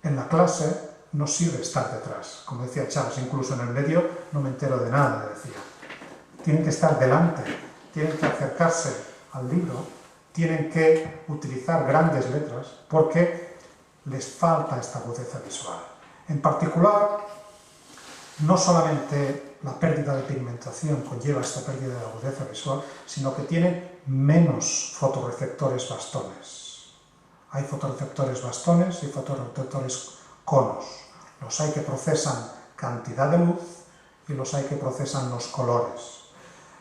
En la clase no sirve estar detrás. Como decía Charles, incluso en el medio no me entero de nada, decía. Tienen que estar delante, tienen que acercarse al libro, tienen que utilizar grandes letras porque les falta esta agudeza visual. En particular, no solamente la pérdida de pigmentación conlleva esta pérdida de agudeza visual, sino que tienen menos fotorreceptores bastones. Hay fotorreceptores bastones y fotorreceptores conos. Los hay que procesan cantidad de luz y los hay que procesan los colores.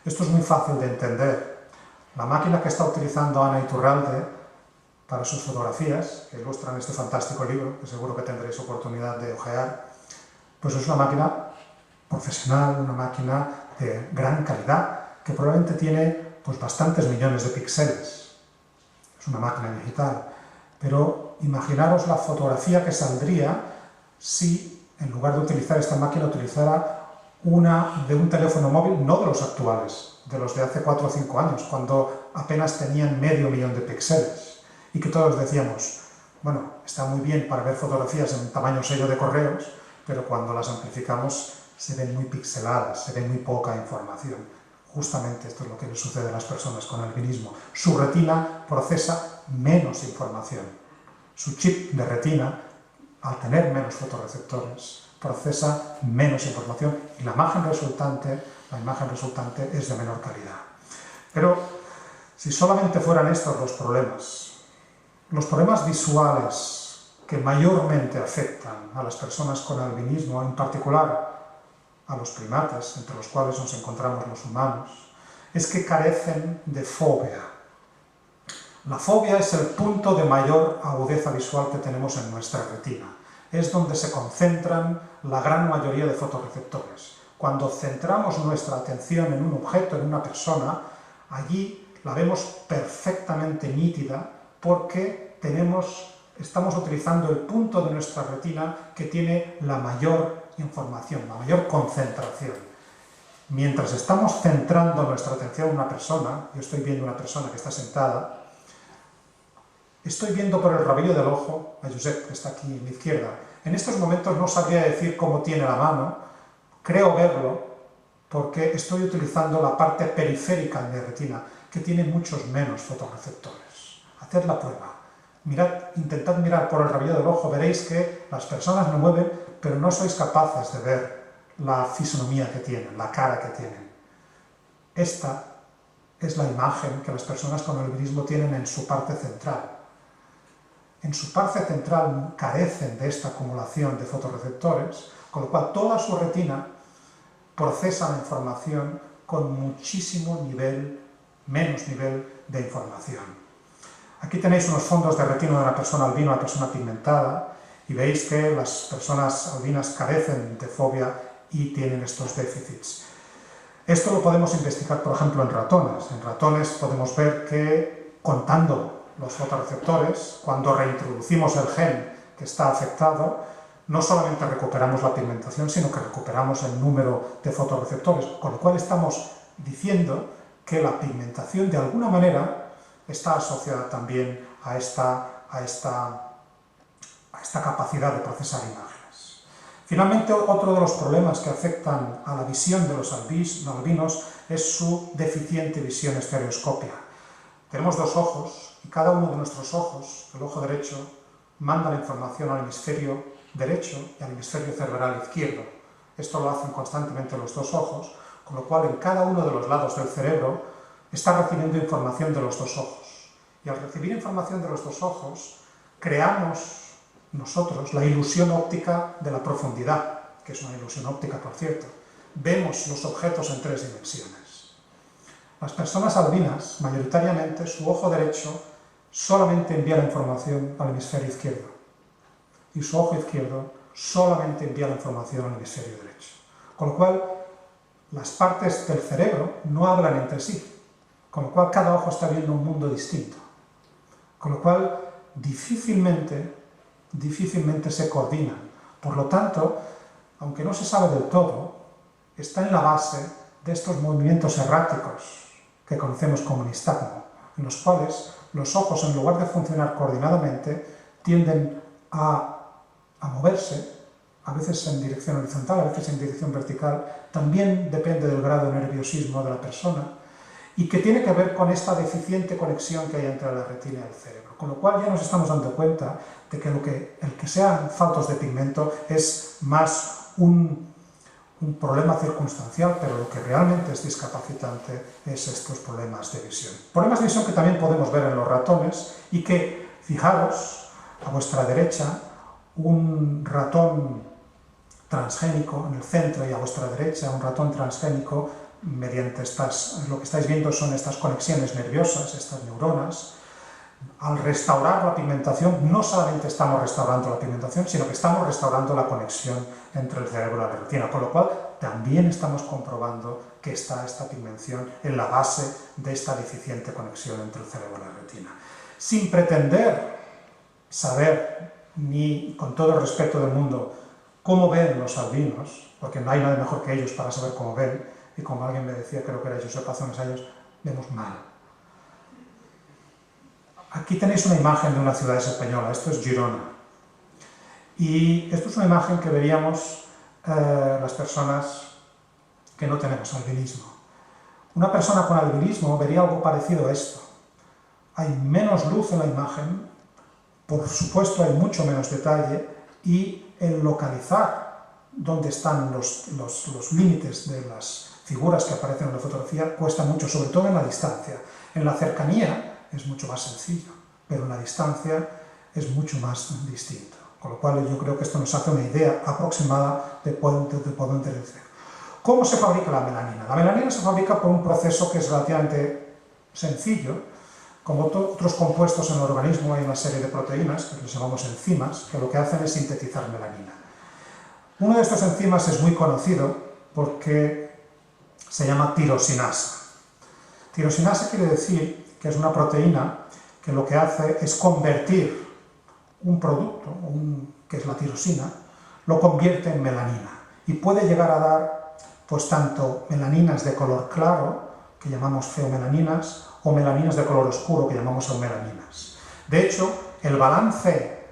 Esto es muy fácil de entender. La máquina que está utilizando Ana Iturralde para sus fotografías, que ilustran este fantástico libro, que seguro que tendréis oportunidad de ojear, pues es una máquina profesional, una máquina de gran calidad, que probablemente tiene pues, bastantes millones de píxeles. Es una máquina digital. Pero imaginaros la fotografía que saldría si, en lugar de utilizar esta máquina, utilizara una de un teléfono móvil, no de los actuales, de los de hace 4 o 5 años, cuando apenas tenían medio millón de píxeles. Y que todos decíamos, bueno, está muy bien para ver fotografías en tamaño sello de correos, pero cuando las amplificamos se ven muy pixeladas, se ve muy poca información. Justamente esto es lo que le sucede a las personas con albinismo. Su retina procesa menos información. Su chip de retina, al tener menos fotorreceptores, procesa menos información y la imagen resultante es de menor calidad. Pero si solamente fueran estos los problemas visuales que mayormente afectan a las personas con albinismo, en particular a los primates, entre los cuales nos encontramos los humanos, es que carecen de fobia. La fobia es el punto de mayor agudeza visual que tenemos en nuestra retina. Es donde se concentran la gran mayoría de fotorreceptores. Cuando centramos nuestra atención en un objeto, en una persona, allí la vemos perfectamente nítida porque estamos utilizando el punto de nuestra retina que tiene la mayor información, la mayor concentración. Mientras estamos centrando nuestra atención en una persona, yo estoy viendo una persona que está sentada, estoy viendo por el rabillo del ojo a Josep, que está aquí a mi izquierda. En estos momentos no sabría decir cómo tiene la mano, creo verlo, porque estoy utilizando la parte periférica de mi retina, que tiene muchos menos fotorreceptores. Haced la prueba. Intentad mirar por el rabillo del ojo, veréis que las personas no mueven, pero no sois capaces de ver la fisonomía que tienen, la cara que tienen. Esta es la imagen que las personas con albinismo tienen en su parte central. En su parte central carecen de esta acumulación de fotorreceptores, con lo cual toda su retina procesa la información con muchísimo menos nivel de información. Aquí tenéis unos fondos de retina de una persona albina, una persona pigmentada, y veis que las personas albinas carecen de fobia y tienen estos déficits. Esto lo podemos investigar, por ejemplo, en ratones. En ratones podemos ver que, contando los fotorreceptores, cuando reintroducimos el gen que está afectado, no solamente recuperamos la pigmentación, sino que recuperamos el número de fotorreceptores, con lo cual estamos diciendo que la pigmentación de alguna manera está asociada también a esta capacidad de procesar imágenes. Finalmente, otro de los problemas que afectan a la visión de los albinos es su deficiente visión estereoscópica. Tenemos dos ojos y cada uno de nuestros ojos, el ojo derecho, manda la información al hemisferio derecho y al hemisferio cerebral izquierdo. Esto lo hacen constantemente los dos ojos, con lo cual en cada uno de los lados del cerebro está recibiendo información de los dos ojos. Y al recibir información de los dos ojos, creamos nosotros la ilusión óptica de la profundidad, que es una ilusión óptica, por cierto. Vemos los objetos en 3 dimensiones. Las personas albinas, mayoritariamente, su ojo derecho solamente envía la información al hemisferio izquierdo y su ojo izquierdo solamente envía la información al hemisferio derecho. Con lo cual, las partes del cerebro no hablan entre sí, con lo cual cada ojo está viendo un mundo distinto. Con lo cual, difícilmente se coordinan. Por lo tanto, aunque no se sabe del todo, está en la base de estos movimientos erráticos que conocemos como nistagmo, en los cuales los ojos, en lugar de funcionar coordinadamente, tienden a moverse, a veces en dirección horizontal, a veces en dirección vertical. También depende del grado de nerviosismo de la persona, y que tiene que ver con esta deficiente conexión que hay entre la retina y el cerebro. Con lo cual ya nos estamos dando cuenta de que el que sean faltos de pigmento es más un problema circunstancial, pero lo que realmente es discapacitante es estos problemas de visión. Problemas de visión que también podemos ver en los ratones y que, fijaros, a vuestra derecha, un ratón transgénico en el centro y a vuestra derecha un ratón transgénico, mediante lo que estáis viendo son estas conexiones nerviosas, estas neuronas. Al restaurar la pigmentación, no solamente estamos restaurando la pigmentación, sino que estamos restaurando la conexión entre el cerebro y la retina, con lo cual también estamos comprobando que está esta pigmentación en la base de esta deficiente conexión entre el cerebro y la retina. Sin pretender saber, ni con todo el respeto del mundo, cómo ven los albinos, porque no hay nadie mejor que ellos para saber cómo ven, y como alguien me decía, creo que era Josep hace unos años, vemos mal. Aquí tenéis una imagen de una ciudad española, esto es Girona. Y esto es una imagen que veríamos las personas que no tenemos albinismo. Una persona con albinismo vería algo parecido a esto. Hay menos luz en la imagen, por supuesto hay mucho menos detalle, y el localizar dónde están los límites de las figuras que aparecen en la fotografía cuesta mucho, sobre todo en la distancia. En la cercanía es mucho más sencillo, pero en la distancia es mucho más distinto. Con lo cual yo creo que esto nos hace una idea aproximada de por dónde decir. ¿Cómo se fabrica la melanina? La melanina se fabrica por un proceso que es relativamente sencillo. Como otros compuestos en el organismo hay una serie de proteínas, que les llamamos enzimas, que lo que hacen es sintetizar melanina. Uno de estos enzimas es muy conocido porque se llama tirosinasa. Tirosinasa quiere decir que es una proteína que lo que hace es convertir un producto, que es la tirosina, lo convierte en melanina y puede llegar a dar pues tanto melaninas de color claro, que llamamos feomelaninas, o melaninas de color oscuro, que llamamos eumelaninas. De hecho, el balance,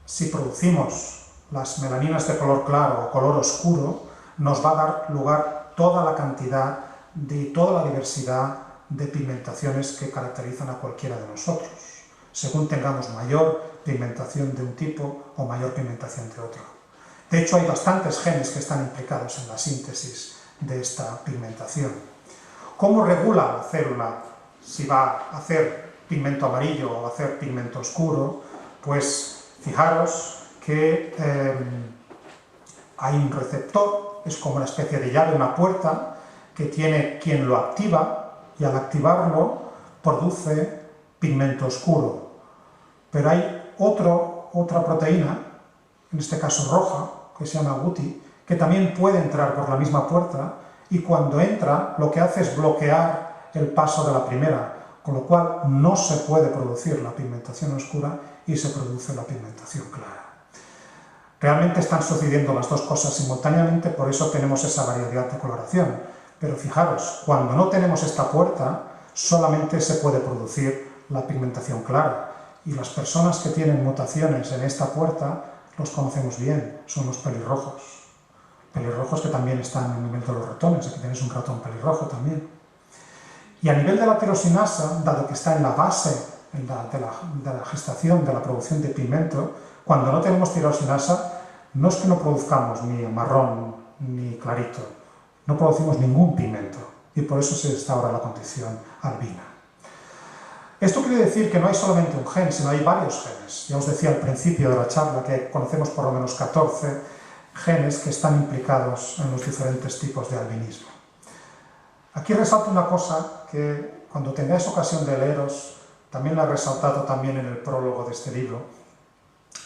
si producimos las melaninas de color claro o color oscuro, nos va a dar lugar toda la cantidad de toda la diversidad de pigmentaciones que caracterizan a cualquiera de nosotros, según tengamos mayor pigmentación de un tipo o mayor pigmentación de otro. De hecho, hay bastantes genes que están implicados en la síntesis de esta pigmentación. ¿Cómo regula la célula si va a hacer pigmento amarillo o a hacer pigmento oscuro? Pues fijaros que hay un receptor, es como una especie de llave, una puerta, que tiene quien lo activa, y al activarlo produce pigmento oscuro. Pero hay otra proteína, en este caso roja, que se llama Guti, que también puede entrar por la misma puerta, y cuando entra lo que hace es bloquear el paso de la primera, con lo cual no se puede producir la pigmentación oscura y se produce la pigmentación clara. Realmente están sucediendo las dos cosas simultáneamente, por eso tenemos esa variabilidad de coloración. Pero fijaros, cuando no tenemos esta puerta, solamente se puede producir la pigmentación clara. Y las personas que tienen mutaciones en esta puerta los conocemos bien, son los pelirrojos. Pelirrojos que también están en el nivel de los ratones, aquí tenéis un ratón pelirrojo también. Y a nivel de la tirosinasa, dado que está en la base de la gestación, de la producción de pigmento, cuando no tenemos tirosinasa, no es que no produzcamos ni marrón ni clarito, no producimos ningún pigmento, y por eso se está ahora la condición albina. Esto quiere decir que no hay solamente un gen, sino hay varios genes. Ya os decía al principio de la charla que conocemos por lo menos 14 genes que están implicados en los diferentes tipos de albinismo. Aquí resalto una cosa que cuando tengáis ocasión de leeros, también la he resaltado también en el prólogo de este libro,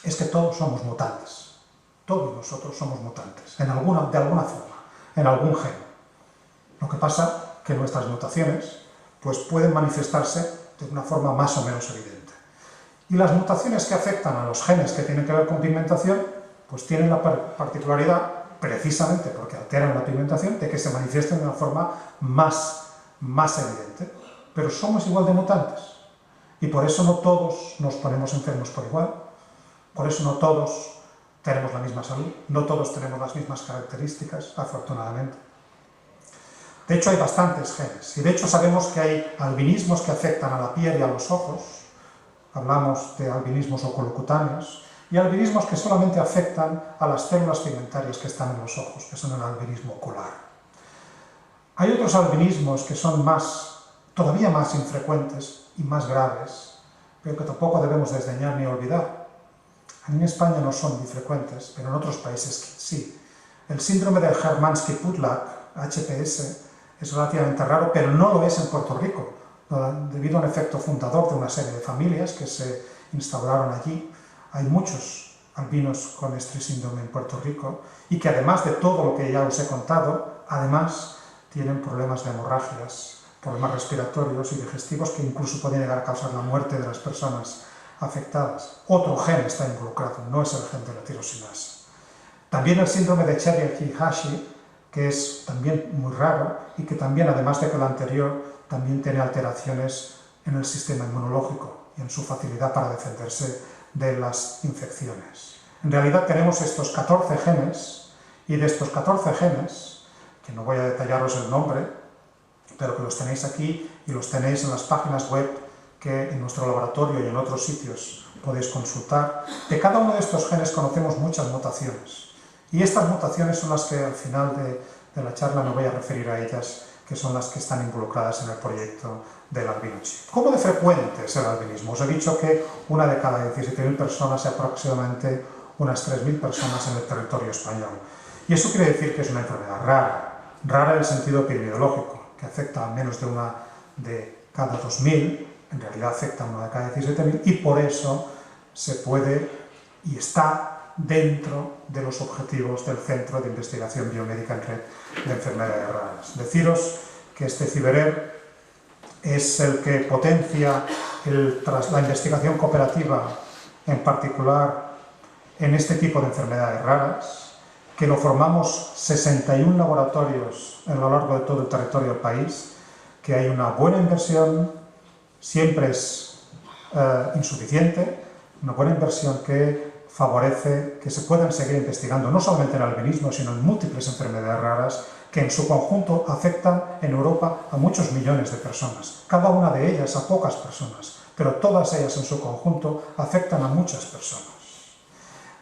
es que todos somos mutantes. Todos nosotros somos mutantes, de alguna forma, en algún gen. Lo que pasa es que nuestras mutaciones pues, pueden manifestarse de una forma más o menos evidente. Y las mutaciones que afectan a los genes que tienen que ver con pigmentación, pues tienen la particularidad, precisamente porque alteran la pigmentación, de que se manifiesten de una forma más evidente. Pero somos igual de mutantes. Y por eso no todos nos ponemos enfermos por igual, por eso no todos tenemos la misma salud, no todos tenemos las mismas características, afortunadamente. De hecho, hay bastantes genes, y de hecho sabemos que hay albinismos que afectan a la piel y a los ojos, hablamos de albinismos oculocutáneos, y albinismos que solamente afectan a las células pigmentarias que están en los ojos, que son el albinismo ocular. Hay otros albinismos que son todavía más infrecuentes y más graves, pero que tampoco debemos desdeñar ni olvidar. En España no son muy frecuentes, pero en otros países sí. El síndrome de Hermansky-Pudlak, HPS, es relativamente raro, pero no lo es en Puerto Rico, debido a un efecto fundador de una serie de familias que se instauraron allí. Hay muchos albinos con este síndrome en Puerto Rico y que además de todo lo que ya os he contado, además tienen problemas de hemorragias, problemas respiratorios y digestivos que incluso pueden llegar a causar la muerte de las personas afectadas. Otro gen está involucrado, no es el gen de la tirosinasa. También el síndrome de Cherokee-Hashi, que es también muy raro y que también, además de que el anterior, también tiene alteraciones en el sistema inmunológico y en su facilidad para defenderse de las infecciones. En realidad tenemos estos 14 genes, y de estos 14 genes, que no voy a detallaros el nombre, pero que los tenéis aquí y los tenéis en las páginas web que en nuestro laboratorio y en otros sitios podéis consultar. De cada uno de estos genes conocemos muchas mutaciones Y estas mutaciones son las que al final de la charla me voy a referir a ellas, que son las que están involucradas en el proyecto del Albino Chip. ¿Cómo de frecuente es el albinismo? Os he dicho que una de cada 17.000 personas y aproximadamente unas 3.000 personas en el territorio español. Y eso quiere decir que es una enfermedad rara en el sentido epidemiológico, que afecta a menos de una de cada 2.000, en realidad afecta a una de cada 17.000, y por eso se puede y está dentro de los objetivos del Centro de Investigación Biomédica en Red de Enfermedades Raras. Deciros que este CIBERER es el que potencia la investigación cooperativa, en particular en este tipo de enfermedades raras, que lo formamos 61 laboratorios a lo largo de todo el territorio del país, que hay una buena inversión, siempre es insuficiente, una buena inversión que favorece que se puedan seguir investigando no solamente en albinismo, sino en múltiples enfermedades raras que en su conjunto afectan en Europa a muchos millones de personas, cada una de ellas a pocas personas, pero todas ellas en su conjunto afectan a muchas personas.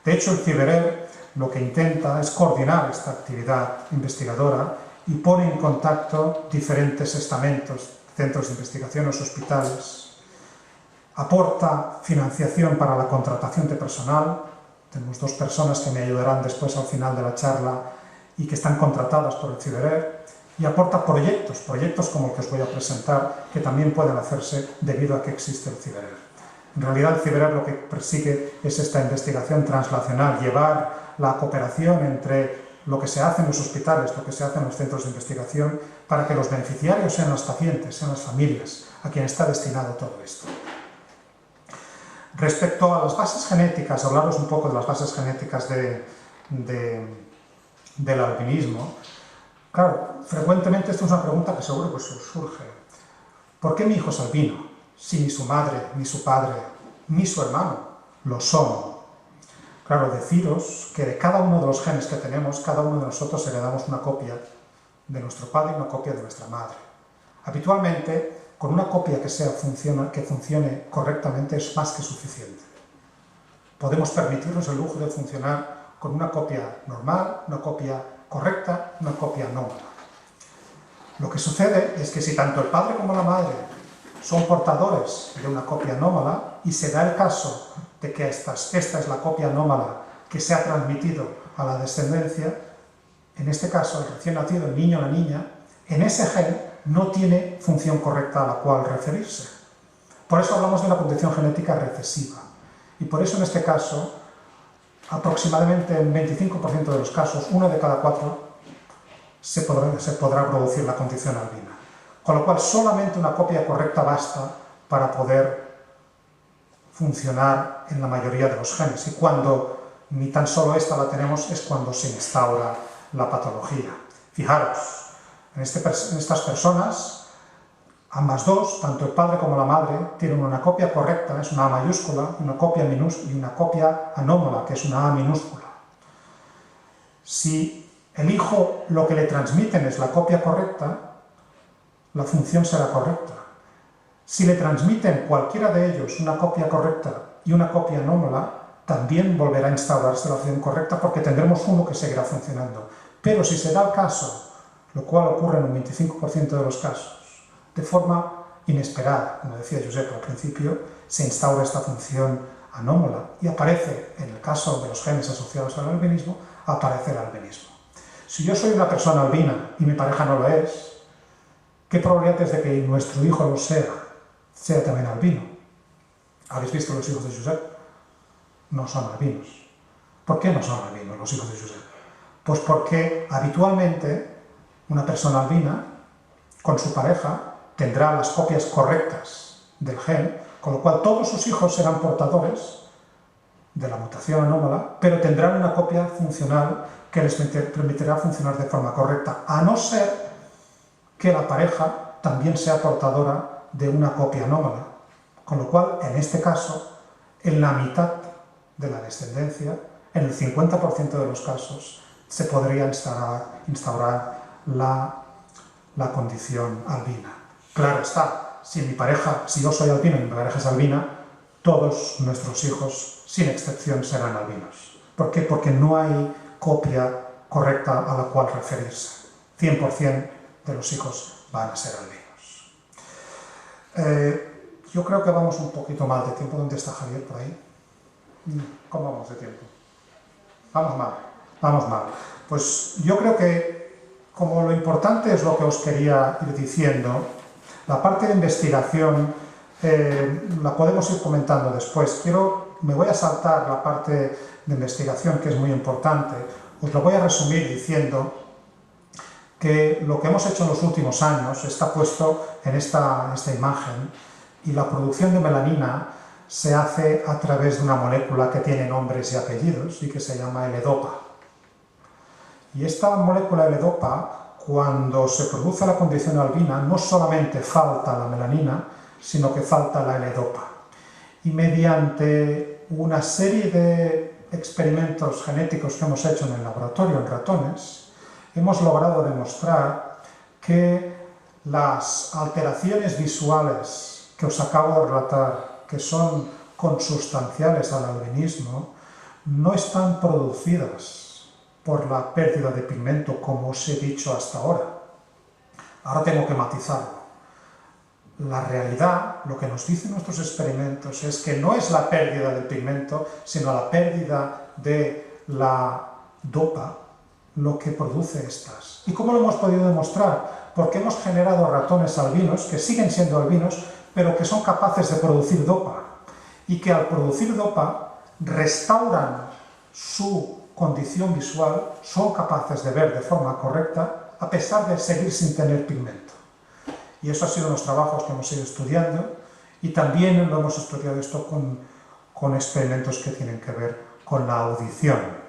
De hecho, el CIBERER lo que intenta es coordinar esta actividad investigadora y pone en contacto diferentes estamentos, centros de investigación, los hospitales, aporta financiación para la contratación de personal. Tenemos 2 personas que me ayudarán después al final de la charla y que están contratadas por el CIBERER, y aporta proyectos como el que os voy a presentar, que también pueden hacerse debido a que existe el CIBERER. En realidad el CIBERER lo que persigue es esta investigación translacional, llevar la cooperación entre lo que se hace en los hospitales, lo que se hace en los centros de investigación, para que los beneficiarios sean los pacientes, sean las familias, a quien está destinado todo esto. Respecto a las bases genéticas, hablaros un poco de las bases genéticas del albinismo. Claro, frecuentemente esta es una pregunta que seguro que os surge. ¿Por qué mi hijo es albino? Si ni su madre, ni su padre, ni su hermano lo son. Claro, deciros que de cada uno de los genes que tenemos, cada uno de nosotros heredamos una copia de nuestro padre y una copia de nuestra madre. Habitualmente, con una copia que funcione correctamente es más que suficiente. Podemos permitirnos el lujo de funcionar con una copia normal, una copia correcta, una copia anómala. Lo que sucede es que si tanto el padre como la madre son portadores de una copia anómala y se da el caso de que esta es la copia anómala que se ha transmitido a la descendencia, en este caso el recién nacido, el niño o la niña, en ese gen no tiene función correcta a la cual referirse. Por eso hablamos de una condición genética recesiva. Y por eso en este caso, aproximadamente en 25% de los casos, 1 de cada 4 se podrá producir la condición albina. Con lo cual solamente una copia correcta basta para poder funcionar en la mayoría de los genes. Y cuando ni tan solo esta la tenemos es cuando se instaura la patología. Fijaros, en estas personas, ambas dos, tanto el padre como la madre, tienen una copia correcta, es una A mayúscula, una copia minúscula y una copia anómala, que es una A minúscula. Si el hijo lo que le transmiten es la copia correcta, la función será correcta. Si le transmiten cualquiera de ellos una copia correcta y una copia anómala, también volverá a instaurarse la función correcta porque tendremos uno que seguirá funcionando. Pero si se da el caso, lo cual ocurre en un 25% de los casos, de forma inesperada, como decía Josep al principio, se instaura esta función anómala y aparece, en el caso de los genes asociados al albinismo, aparece el albinismo. Si yo soy una persona albina y mi pareja no lo es, ¿qué probabilidad es de que nuestro hijo lo sea también albino? ¿Habéis visto los hijos de Josep? No son albinos. ¿Por qué no son albinos los hijos de Josep? Pues porque habitualmente una persona albina con su pareja tendrá las copias correctas del gen, con lo cual todos sus hijos serán portadores de la mutación anómala, pero tendrán una copia funcional que les permitirá funcionar de forma correcta, a no ser que la pareja también sea portadora de una copia anómala, con lo cual, en este caso, en la mitad de la descendencia, en el 50% de los casos, se podría instaurar la condición albina. Claro está, si yo soy albino y mi pareja es albina, todos nuestros hijos, sin excepción, serán albinos. ¿Por qué? Porque no hay copia correcta a la cual referirse. 100% de los hijos van a ser albinos. Yo creo que vamos un poquito mal de tiempo. ¿Dónde está Javier? ¿Por ahí? ¿Cómo vamos de tiempo? Vamos mal, vamos mal. Pues yo creo que, como lo importante es lo que os quería ir diciendo, la parte de investigación la podemos ir comentando después. Me voy a saltar la parte de investigación, que es muy importante. Os lo voy a resumir diciendo que lo que hemos hecho en los últimos años está puesto en esta imagen, y la producción de melanina se hace a través de una molécula que tiene nombres y apellidos y que se llama L-Dopa. Y esta molécula L-Dopa, cuando se produce la condición albina, no solamente falta la melanina, sino que falta la L-Dopa. Y mediante una serie de experimentos genéticos que hemos hecho en el laboratorio en ratones, hemos logrado demostrar que las alteraciones visuales que os acabo de relatar, que son consustanciales al albinismo, no están producidas por la pérdida de pigmento, como os he dicho hasta ahora. Ahora tengo que matizarlo. La realidad, lo que nos dicen nuestros experimentos, es que no es la pérdida del pigmento, sino la pérdida de la dopa lo que produce estas. ¿Y cómo lo hemos podido demostrar? Porque hemos generado ratones albinos, que siguen siendo albinos, pero que son capaces de producir dopa, y que al producir dopa restauran su condición visual, son capaces de ver de forma correcta, a pesar de seguir sin tener pigmento. Y eso ha sido los trabajos que hemos ido estudiando, y también lo hemos estudiado esto con experimentos que tienen que ver con la audición,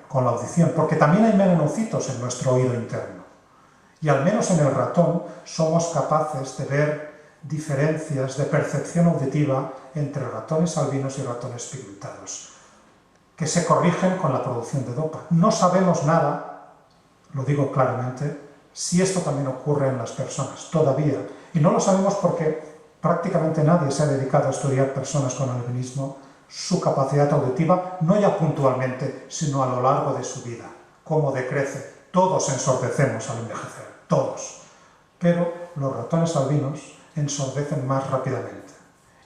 porque también hay melanocitos en nuestro oído interno, y al menos en el ratón somos capaces de ver diferencias de percepción auditiva entre ratones albinos y ratones pigmentados, que se corrigen con la producción de dopa. No sabemos nada, lo digo claramente, si esto también ocurre en las personas, todavía. Y no lo sabemos porque prácticamente nadie se ha dedicado a estudiar personas con albinismo, su capacidad auditiva, no ya puntualmente, sino a lo largo de su vida, cómo decrece. Todos ensordecemos al envejecer, todos. Pero los ratones albinos ensordecen más rápidamente.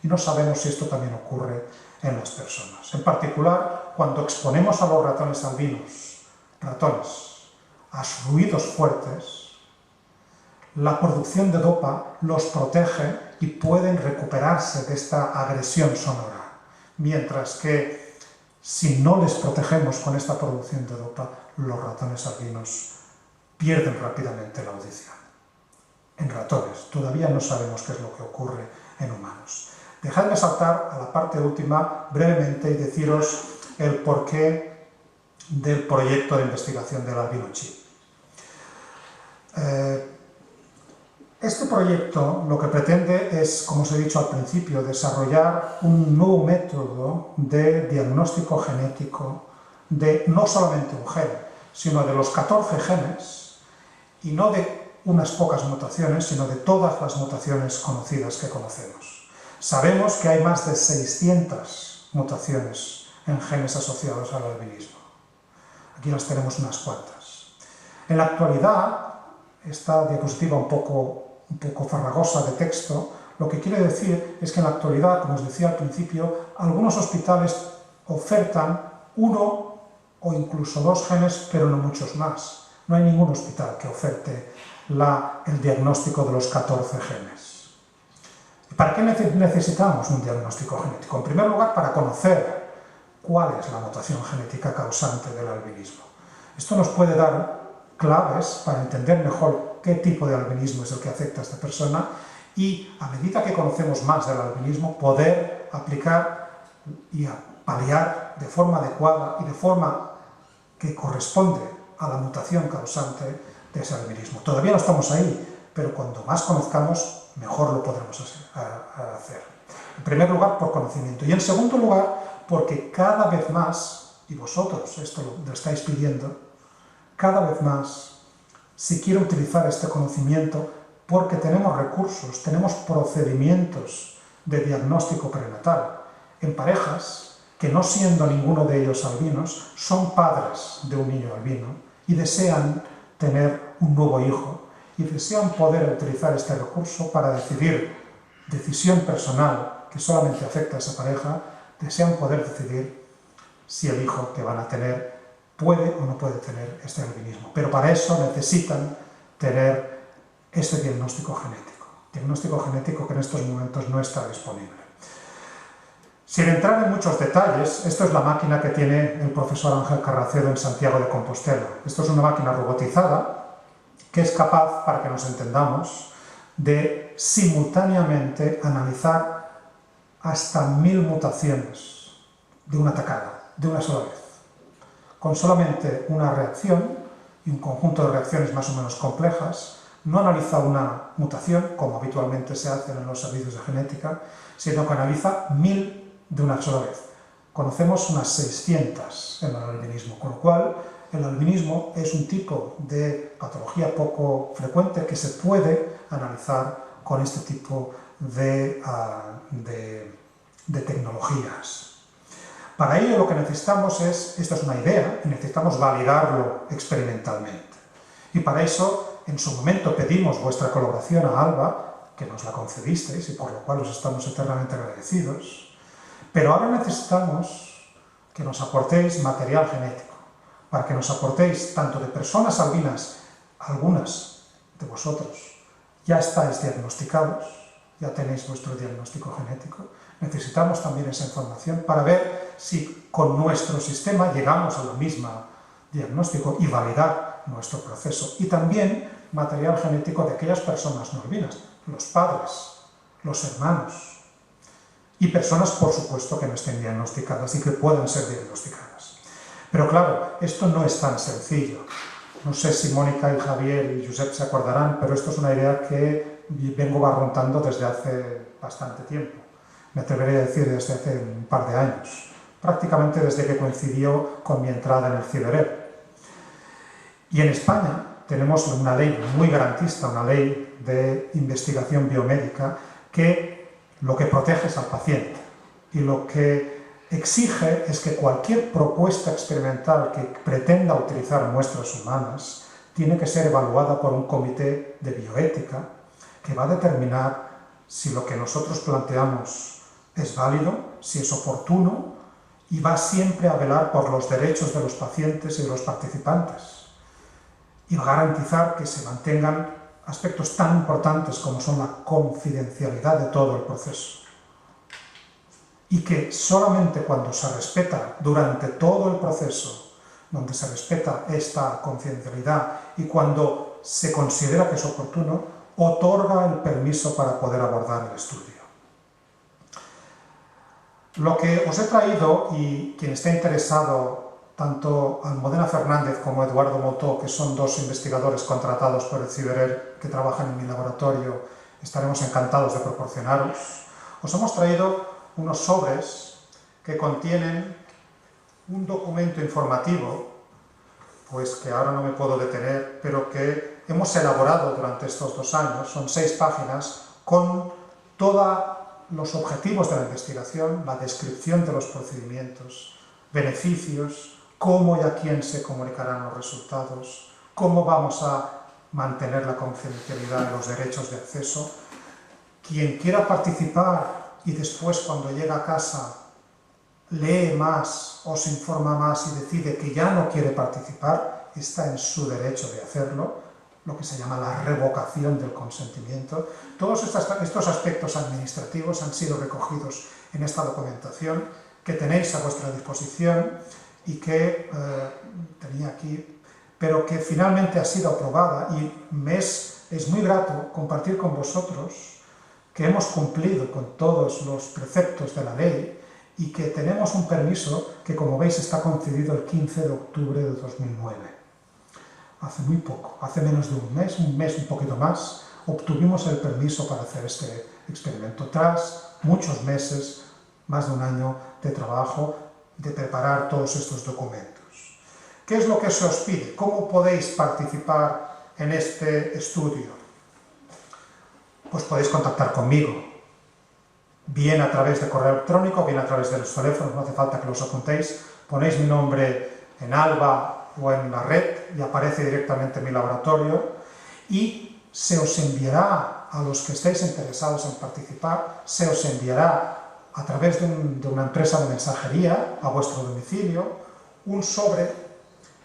Y no sabemos si esto también ocurre en las personas. En particular, cuando exponemos a los ratones albinos, a ruidos fuertes, la producción de dopa los protege y pueden recuperarse de esta agresión sonora. Mientras que, si no les protegemos con esta producción de dopa, los ratones albinos pierden rápidamente la audición. En ratones, todavía no sabemos qué es lo que ocurre en humanos. Dejadme saltar a la parte última brevemente y deciros el porqué del proyecto de investigación del albino chip. Este proyecto lo que pretende es, como os he dicho al principio, desarrollar un nuevo método de diagnóstico genético de no solamente un gen, sino de los 14 genes, y no de unas pocas mutaciones, sino de todas las mutaciones conocidas que conocemos. Sabemos que hay más de 600 mutaciones en genes asociados al albinismo. Aquí las tenemos unas cuantas. En la actualidad, esta diapositiva un poco farragosa de texto, lo que quiere decir es que en la actualidad, como os decía al principio, algunos hospitales ofertan 1 o incluso 2 genes, pero no muchos más. No hay ningún hospital que oferte el diagnóstico de los 14 genes. ¿Y para qué necesitamos un diagnóstico genético? En primer lugar, para conocer cuál es la mutación genética causante del albinismo. Esto nos puede dar claves para entender mejor qué tipo de albinismo es el que afecta a esta persona, y a medida que conocemos más del albinismo, poder aplicar y paliar de forma adecuada y de forma que corresponde a la mutación causante de ese albinismo. Todavía no estamos ahí, pero cuanto más conozcamos, mejor lo podremos hacer. En primer lugar, por conocimiento, y en segundo lugar, porque cada vez más, y vosotros esto lo estáis pidiendo, cada vez más, si quiero utilizar este conocimiento, porque tenemos recursos, tenemos procedimientos de diagnóstico prenatal en parejas que no siendo ninguno de ellos albinos, son padres de un niño albino y desean tener un nuevo hijo y desean poder utilizar este recurso para decidir, decisión personal que solamente afecta a esa pareja, desean poder decidir si el hijo que van a tener puede o no puede tener este albinismo. Pero para eso necesitan tener este diagnóstico genético que en estos momentos no está disponible. Sin entrar en muchos detalles, esto es la máquina que tiene el profesor Ángel Carracedo en Santiago de Compostela. Esto es una máquina robotizada que es capaz, para que nos entendamos, de simultáneamente analizar hasta 1000 mutaciones de una tacada, de una sola vez. Con solamente una reacción y un conjunto de reacciones más o menos complejas, no analiza una mutación, como habitualmente se hace en los servicios de genética, sino que analiza 1000 de una sola vez. Conocemos unas 600 en el albinismo, con lo cual el albinismo es un tipo de patología poco frecuente que se puede analizar con este tipo de tecnologías. Para ello lo que necesitamos esta es una idea, y necesitamos validarlo experimentalmente. Y para eso, en su momento pedimos vuestra colaboración a ALBA, que nos la concedisteis y por lo cual os estamos eternamente agradecidos. Pero ahora necesitamos que nos aportéis material genético, para que nos aportéis tanto de personas albinas, algunas de vosotros ya estáis diagnosticados, ya tenéis vuestro diagnóstico genético, necesitamos también esa información para ver si con nuestro sistema llegamos al mismo diagnóstico y validar nuestro proceso. Y también material genético de aquellas personas no albinas, los padres, los hermanos, y personas, por supuesto, que no estén diagnosticadas y que puedan ser diagnosticadas. Pero claro, esto no es tan sencillo. No sé si Mónica y Javier y Josep se acordarán, pero esto es una idea que vengo barruntando desde hace bastante tiempo. Me atrevería a decir desde hace un par de años, prácticamente desde que coincidió con mi entrada en el CIBERER. Y en España tenemos una ley muy garantista, una ley de investigación biomédica que lo que protege es al paciente y lo que exige es que cualquier propuesta experimental que pretenda utilizar muestras humanas tiene que ser evaluada por un comité de bioética que va a determinar si lo que nosotros planteamos es válido, si es oportuno, y va siempre a velar por los derechos de los pacientes y de los participantes y va a garantizar que se mantengan aspectos tan importantes como son la confidencialidad de todo el proceso. Y que solamente cuando se respeta durante todo el proceso, donde se respeta esta confidencialidad y cuando se considera que es oportuno, otorga el permiso para poder abordar el estudio. Lo que os he traído, y quien esté interesado, tanto Almudena Fernández como Eduardo Motó, que son dos investigadores contratados por el CIBERER que trabajan en mi laboratorio, estaremos encantados de proporcionaros. Os hemos traído unos sobres que contienen un documento informativo, pues que ahora no me puedo detener, pero que hemos elaborado durante estos 2 años. Son 6 páginas con todos los objetivos de la investigación, la descripción de los procedimientos, beneficios, cómo y a quién se comunicarán los resultados, cómo vamos a mantener la confidencialidad de los derechos de acceso. Quien quiera participar y después, cuando llega a casa, lee más o se informa más y decide que ya no quiere participar, está en su derecho de hacerlo, lo que se llama la revocación del consentimiento. Todos estos aspectos administrativos han sido recogidos en esta documentación que tenéis a vuestra disposición y que tenía aquí, pero que finalmente ha sido aprobada, y me es muy grato compartir con vosotros que hemos cumplido con todos los preceptos de la ley y que tenemos un permiso que, como veis, está concedido el 15 de octubre de 2009. Hace muy poco, hace menos de un mes, un poquito más, obtuvimos el permiso para hacer este experimento, tras muchos meses, más de un año de trabajo, de preparar todos estos documentos. ¿Qué es lo que se os pide? ¿Cómo podéis participar en este estudio? Pues podéis contactar conmigo. bien a través de correo electrónico, bien a través de los teléfonos, no hace falta que los apuntéis, ponéis mi nombre en Alba o en la red y aparece directamente mi laboratorio y se os enviará a los que estéis interesados en participar, se os enviará a través de una empresa de mensajería a vuestro domicilio un sobre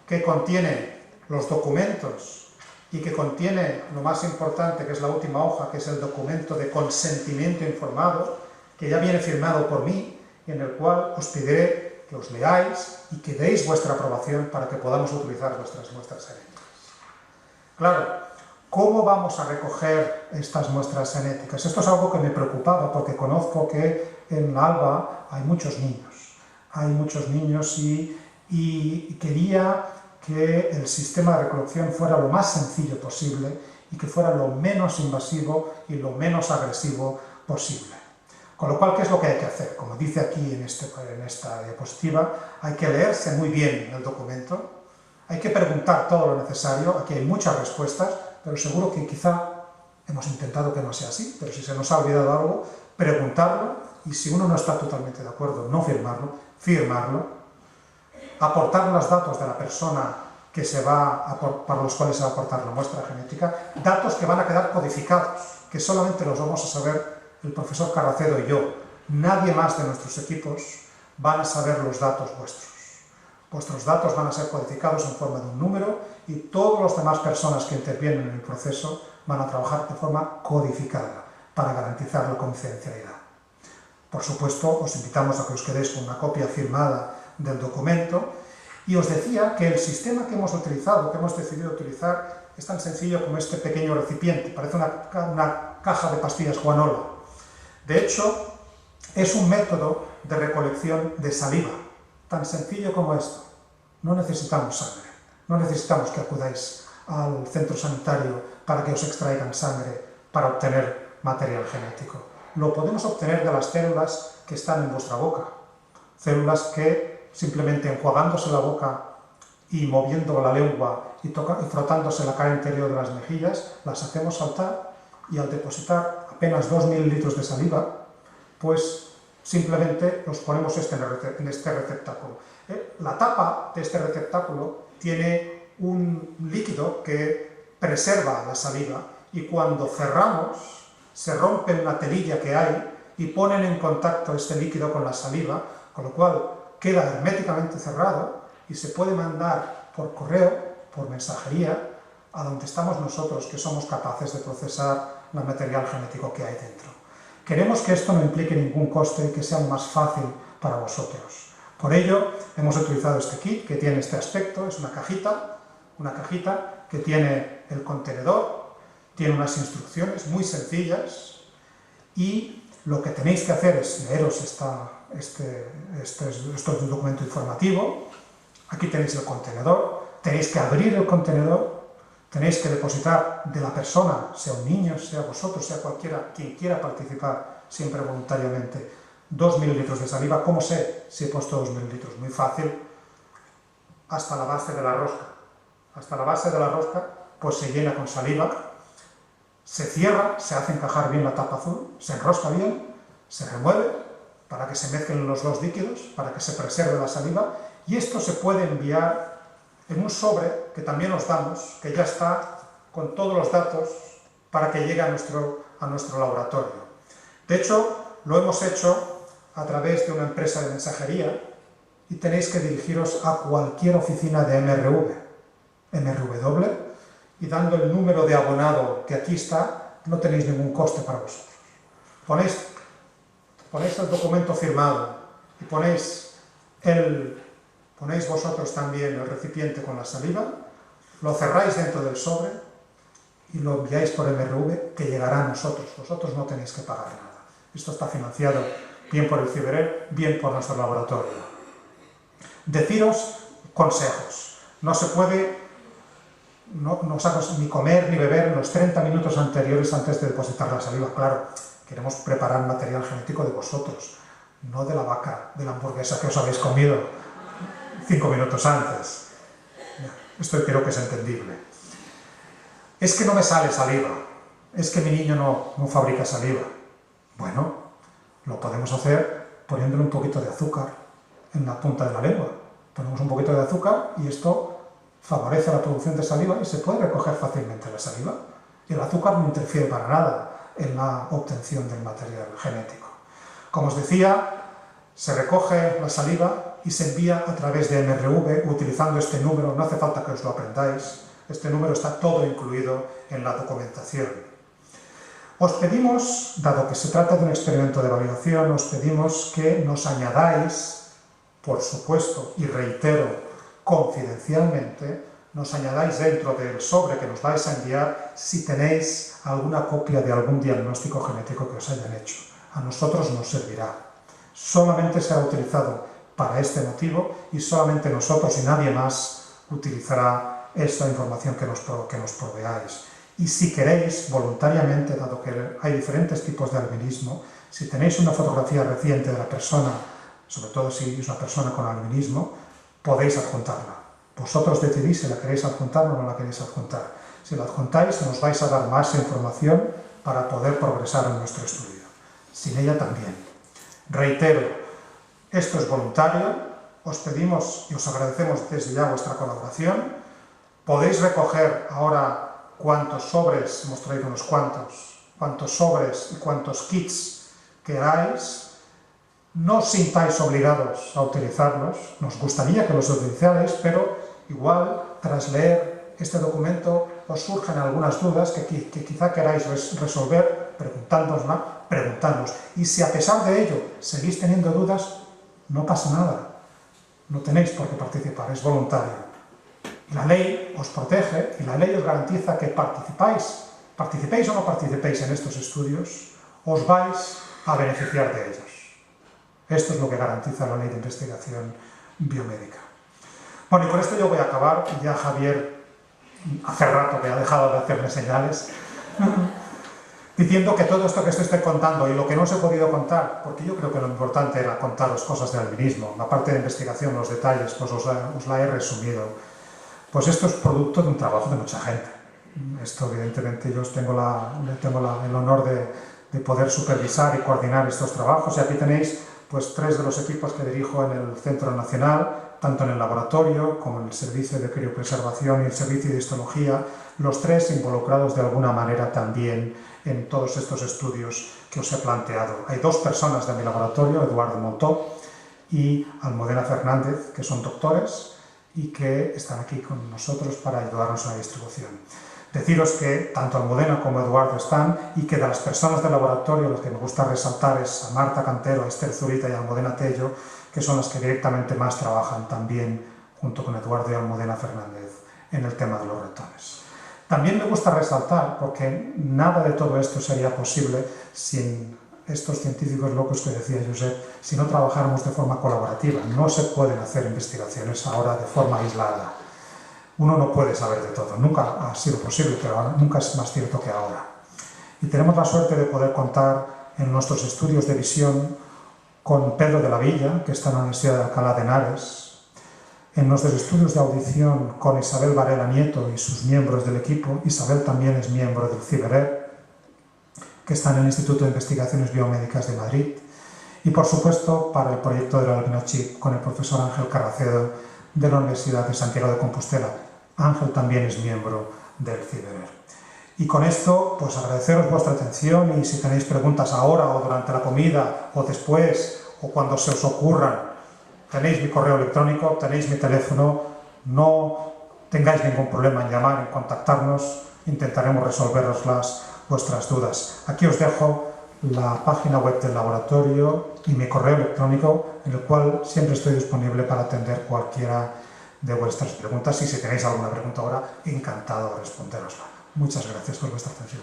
que contiene los documentos y que contiene lo más importante, que es la última hoja, que es el documento de consentimiento informado, que ya viene firmado por mí y en el cual os pediré que os leáis y que deis vuestra aprobación para que podamos utilizar vuestras muestras genéticas. Claro, ¿cómo vamos a recoger estas muestras genéticas? Esto es algo que me preocupaba porque conozco que en la Alba hay muchos niños y quería que el sistema de recolección fuera lo más sencillo posible y que fuera lo menos invasivo y lo menos agresivo posible. Con lo cual, ¿qué es lo que hay que hacer? Como dice aquí en esta diapositiva, hay que leerse muy bien el documento, hay que preguntar todo lo necesario, aquí hay muchas respuestas, pero seguro que quizá hemos intentado que no sea así, pero si se nos ha olvidado algo, preguntarlo y si uno no está totalmente de acuerdo, no firmarlo, firmarlo, aportar los datos de la persona para los cuales se va a aportar la muestra genética, datos que van a quedar codificados, que solamente los vamos a saber el profesor Carracedo y yo. Nadie más de nuestros equipos van a saber los datos vuestros. Vuestros datos van a ser codificados en forma de un número y todas las demás personas que intervienen en el proceso van a trabajar de forma codificada para garantizar la confidencialidad. Por supuesto, os invitamos a que os quedéis con una copia firmada del documento y os decía que el sistema que hemos utilizado, que hemos decidido utilizar, es tan sencillo como este pequeño recipiente, parece una caja de pastillas Juanola. De hecho, es un método de recolección de saliva, tan sencillo como esto. No necesitamos sangre, no necesitamos que acudáis al centro sanitario para que os extraigan sangre para obtener material genético. Lo podemos obtener de las células que están en vuestra boca, células que simplemente enjuagándose la boca y moviendo la lengua y frotándose la cara interior de las mejillas, las hacemos saltar y al depositar apenas 2 mililitros de saliva, pues simplemente los ponemos en este receptáculo. La tapa de este receptáculo tiene un líquido que preserva la saliva y cuando cerramos se rompe una telilla que hay y ponen en contacto este líquido con la saliva, con lo cual queda herméticamente cerrado y se puede mandar por correo, por mensajería, a donde estamos nosotros, que somos capaces de procesar el material genético que hay dentro. Queremos que esto no implique ningún coste y que sea más fácil para vosotros. Por ello, hemos utilizado este kit que tiene este aspecto, es una cajita que tiene el contenedor, tiene unas instrucciones muy sencillas y lo que tenéis que hacer es leeros este es un documento informativo. Aquí tenéis el contenedor, tenéis que abrir el contenedor, tenéis que depositar de la persona, sea un niño, sea vosotros, sea cualquiera, quien quiera participar, siempre voluntariamente, 2 mililitros de saliva. ¿Cómo sé si he puesto 2 mililitros? Muy fácil, hasta la base de la rosca. Hasta la base de la rosca, pues se llena con saliva, se cierra, se hace encajar bien la tapa azul, se enrosca bien, se remueve para que se mezclen los dos líquidos, para que se preserve la saliva, y esto se puede enviar en un sobre que también os damos, que ya está con todos los datos para que llegue a nuestro laboratorio. De hecho, lo hemos hecho a través de una empresa de mensajería y tenéis que dirigiros a cualquier oficina de MRW, y dando el número de abonado que aquí está, no tenéis ningún coste para vosotros. Ponéis el documento firmado y ponéis vosotros también el recipiente con la saliva, lo cerráis dentro del sobre y lo enviáis por MRV, que llegará a nosotros. Vosotros no tenéis que pagar nada. Esto está financiado bien por el CIBEREL, bien por nuestro laboratorio. Deciros consejos. No se puede ni comer ni beber en los 30 minutos anteriores antes de depositar la saliva. Claro, queremos preparar material genético de vosotros, no de la vaca, de la hamburguesa que os habéis comido 5 minutos antes. Esto creo que es entendible. Es que no me sale saliva, es que mi niño no fabrica saliva. Bueno, Lo podemos hacer poniéndole un poquito de azúcar en la punta de la lengua. Ponemos un poquito de azúcar y esto favorece la producción de saliva y se puede recoger fácilmente la saliva. Y el azúcar no interfiere para nada en la obtención del material genético. Como os decía, se recoge la saliva y se envía a través de MRV utilizando este número, no hace falta que os lo aprendáis, este número está todo incluido en la documentación. Os pedimos, dado que se trata de un experimento de validación, os pedimos que nos añadáis, por supuesto, y reitero, confidencialmente, nos añadáis dentro del sobre que nos vais a enviar si tenéis alguna copia de algún diagnóstico genético que os hayan hecho. A nosotros nos servirá. Solamente será utilizado para este motivo y solamente nosotros y nadie más utilizará esta información que nos proveáis. Y si queréis, voluntariamente, dado que hay diferentes tipos de albinismo, si tenéis una fotografía reciente de la persona, sobre todo si es una persona con albinismo, podéis adjuntarla. Vosotros decidís si la queréis adjuntar o no la queréis adjuntar. Si la adjuntáis, nos vais a dar más información para poder progresar en nuestro estudio. Sin ella también. Reitero, esto es voluntario, os pedimos y os agradecemos desde ya vuestra colaboración. Podéis recoger ahora cuántos sobres, hemos traído unos cuántos sobres y cuántos kits queráis. No os sintáis obligados a utilizarlos, nos gustaría que los utilizarais, pero igual, tras leer este documento, os surgen algunas dudas que quizá queráis resolver preguntándonos. Y si a pesar de ello seguís teniendo dudas, no pasa nada. No tenéis por qué participar, es voluntario. La ley os protege y la ley os garantiza que participéis o no participéis en estos estudios, os vais a beneficiar de ellos. Esto es lo que garantiza la ley de investigación biomédica. Bueno, y con esto yo voy a acabar. Ya Javier hace rato que ha dejado de hacerme señales, diciendo que todo esto que os estoy contando y lo que no os he podido contar, porque yo creo que lo importante era contaros cosas de albinismo, la parte de investigación, los detalles, pues os la he resumido. Pues esto es producto de un trabajo de mucha gente. Esto, evidentemente, yo tengo el honor de poder supervisar y coordinar estos trabajos, y aquí tenéis pues 3 de los equipos que dirijo en el Centro Nacional, tanto en el laboratorio como en el servicio de criopreservación y el servicio de histología, los 3 involucrados de alguna manera también en todos estos estudios que os he planteado. Hay 2 personas de mi laboratorio, Eduardo Montó y Almudena Fernández, que son doctores y que están aquí con nosotros para ayudarnos en la distribución. Deciros que tanto Almudena como Eduardo están, y que de las personas del laboratorio lo que me gusta resaltar es a Marta Cantero, a Esther Zurita y a Almudena Tello, que son las que directamente más trabajan también, junto con Eduardo y Almudena Fernández, en el tema de los ratones. También me gusta resaltar, porque nada de todo esto sería posible sin estos científicos locos que decía Josep, si no trabajáramos de forma colaborativa. No se pueden hacer investigaciones ahora de forma aislada. Uno no puede saber de todo, nunca ha sido posible, pero nunca es más cierto que ahora. Y tenemos la suerte de poder contar en nuestros estudios de visión con Pedro de la Villa, que está en la Universidad de Alcalá de Henares, en nuestros estudios de audición con Isabel Varela Nieto y sus miembros del equipo. Isabel también es miembro del CIBERER, que está en el Instituto de Investigaciones Biomédicas de Madrid, y por supuesto para el proyecto del albinochip con el profesor Ángel Carracedo de la Universidad de Santiago de Compostela. Ángel también es miembro del CIBERER. Y con esto, pues agradeceros vuestra atención, y si tenéis preguntas ahora o durante la comida o después o cuando se os ocurran, tenéis mi correo electrónico, tenéis mi teléfono, no tengáis ningún problema en llamar, en contactarnos, intentaremos resolveros vuestras dudas. Aquí os dejo la página web del laboratorio y mi correo electrónico, en el cual siempre estoy disponible para atender cualquiera de vuestras preguntas, y si tenéis alguna pregunta ahora, encantado de responderosla. Muchas gracias por vuestra atención.